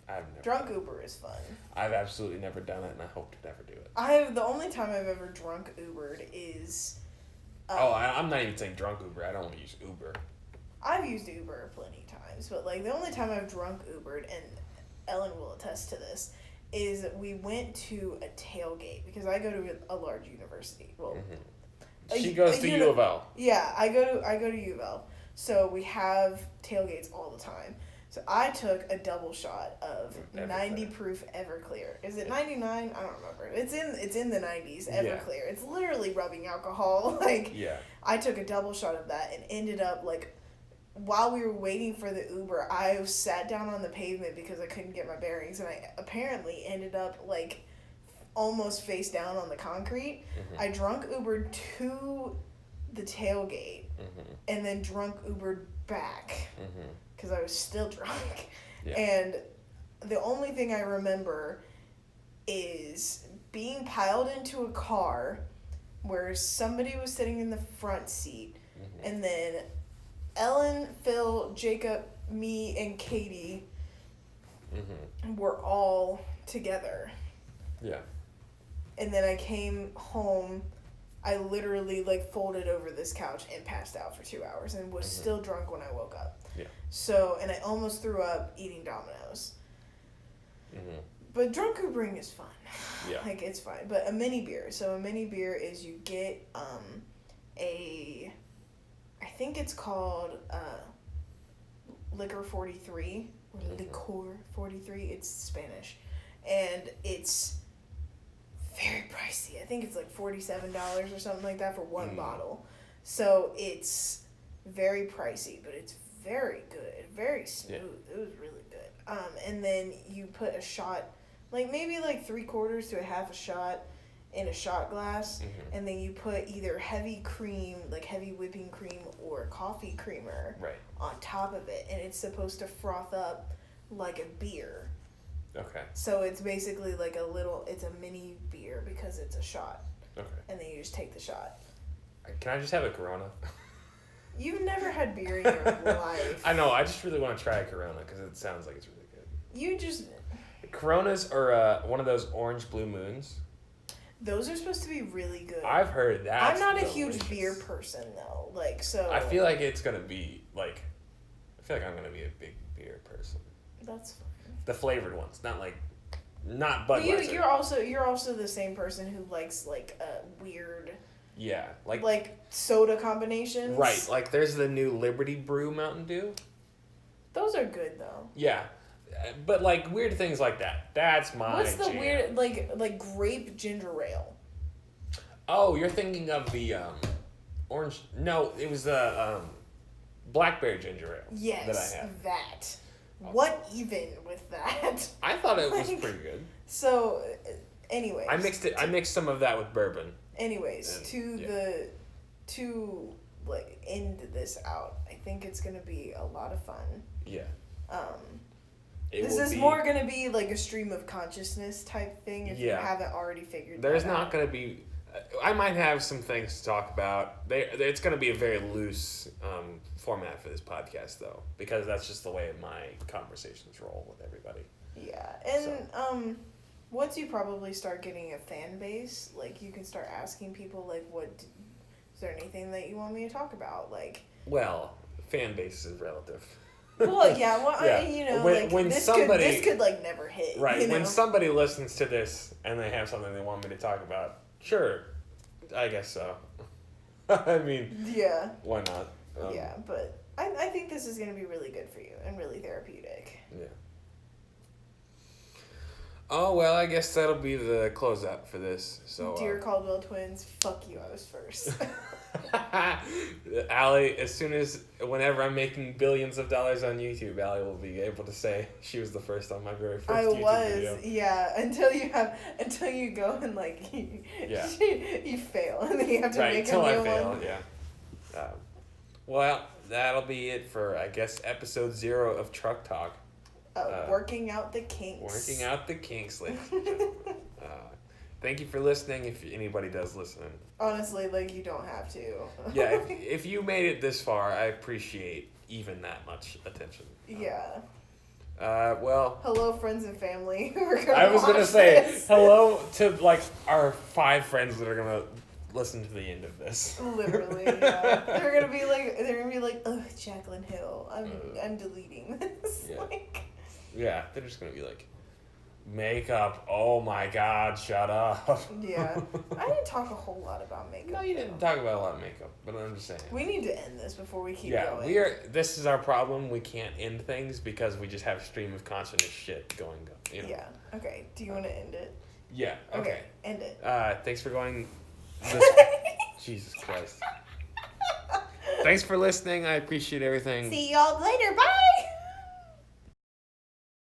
I've never Drunk Uber is fun. I've absolutely never done it and I hope to never do it. The only time I've ever drunk Ubered is I'm not even saying drunk Uber. I don't want to use Uber. I've used Uber plenty of times, but like the only time I've drunk Ubered, and Ellen will attest to this, is we went to a tailgate because I go to a large university. Well, She goes to U of L. Yeah, I go to U of L. So we have tailgates all the time. So I took a double shot of Everclear. 90 proof Everclear. Is it 99? I don't remember. It's in the 90s Everclear. It's literally rubbing alcohol. Like Yeah. I took a double shot of that and ended up like while we were waiting for the Uber, I sat down on the pavement because I couldn't get my bearings, and I apparently ended up like almost face down on the concrete. I drunk Uber to the tailgate and then drunk Uber back because I was still drunk. Yeah. And the only thing I remember is being piled into a car where somebody was sitting in the front seat, and then Ellen, Phil, Jacob, me, and Katie were all together. Yeah. And then I came home, I literally like folded over this couch and passed out for 2 hours and was still drunk when I woke up. Yeah. So, and I almost threw up eating Domino's. But drunk Ubering is fun. Yeah. Like, it's fine. But a mini beer. So a mini beer is you get I think it's called Liquor 43 or Licor 43. It's Spanish. And it's very pricey. I think it's like $47 or something like that for one bottle. So it's very pricey, but it's very good, very smooth. Yeah. It was really good. And then you put a shot, like maybe like 3/4 to a half a shot in a shot glass, and then you put either heavy cream, like heavy whipping cream, or coffee creamer on top of it, and it's supposed to froth up like a beer. Okay. So it's basically like it's a mini beer because it's a shot. Okay. And then you just take the shot. Can I just have a Corona? You've never had beer in your life. I know. I just really want to try a Corona because it sounds like it's really good. You just... Coronas are one of those orange blue moons. Those are supposed to be really good. I've heard that. I'm not a huge beer person, though. Like, so... I feel like it's going to be, like... I feel like I'm going to be a big beer person. That's fine. The flavored ones. Not Budweiser. You're also the same person who likes, like, weird... Yeah. Like soda combinations? Right. Like, there's the new Liberty Brew Mountain Dew. Those are good, though. Yeah. But, like, weird things like that. That's my What's the jam. weird... Like grape ginger ale? Oh, you're thinking of the orange. No, it was the blackberry ginger ale. Yes, that I had. that. What even with that? I thought it was Like, pretty good. So, anyways. I mixed some of that with bourbon. Anyways, And, to like end this out, I think it's gonna be a lot of fun. Yeah. This is more gonna be like a stream of consciousness type thing if you haven't already figured There's that not out. gonna be. I might have some things to talk about. It's gonna be a very loose format for this podcast, though, because that's just the way my conversations roll with everybody. Yeah, and once you probably start getting a fan base, like you can start asking people like, is there anything that you want me to talk about? Like, well, fan base is relative. well, yeah, well, Yeah. When this somebody could like never hit, right you know? when somebody listens to this and they have something they want me to talk about, sure, I guess so. I mean, yeah, why not? yeah, but I think this is gonna be really good for you and really therapeutic. Yeah. Oh, well, I guess that'll be the closeout for this. So, Dear Caldwell twins, fuck you, I was first. Allie, whenever I'm making billions of dollars on YouTube, Allie will be able to say she was the first on my very first YouTube video. Yeah, until you go and like, you fail, and then you have to make a new until I fail, one. yeah. Well, that'll be it for, I guess, episode 0 of Truck Talk. Working out the kinks. Working out the kinks, ladies and gentlemen. Thank you for listening, if anybody does listen. Honestly, like, you don't have to. Yeah, if you made it this far, I appreciate even that much attention. Yeah. Well... Hello, friends and family who are I was going to say, this. hello to, like, our 5 friends that are going to listen to the end of this. Literally, yeah. They're gonna be like, ugh, Jacqueline Hill. I'm deleting this. Yeah. Like, yeah, they're just gonna be like, makeup. Oh my God, shut up. yeah, I didn't talk a whole lot about makeup. No, you didn't talk about a lot of makeup, but I'm just saying. We need to end this before we keep Yeah, going. this is our problem. We can't end things because we just have stream of consciousness shit going. You know? Yeah. Okay. Do you want to end it? Yeah. Okay. End it. Thanks for going. Jesus Christ. Thanks for listening. I appreciate everything. See y'all later. Bye.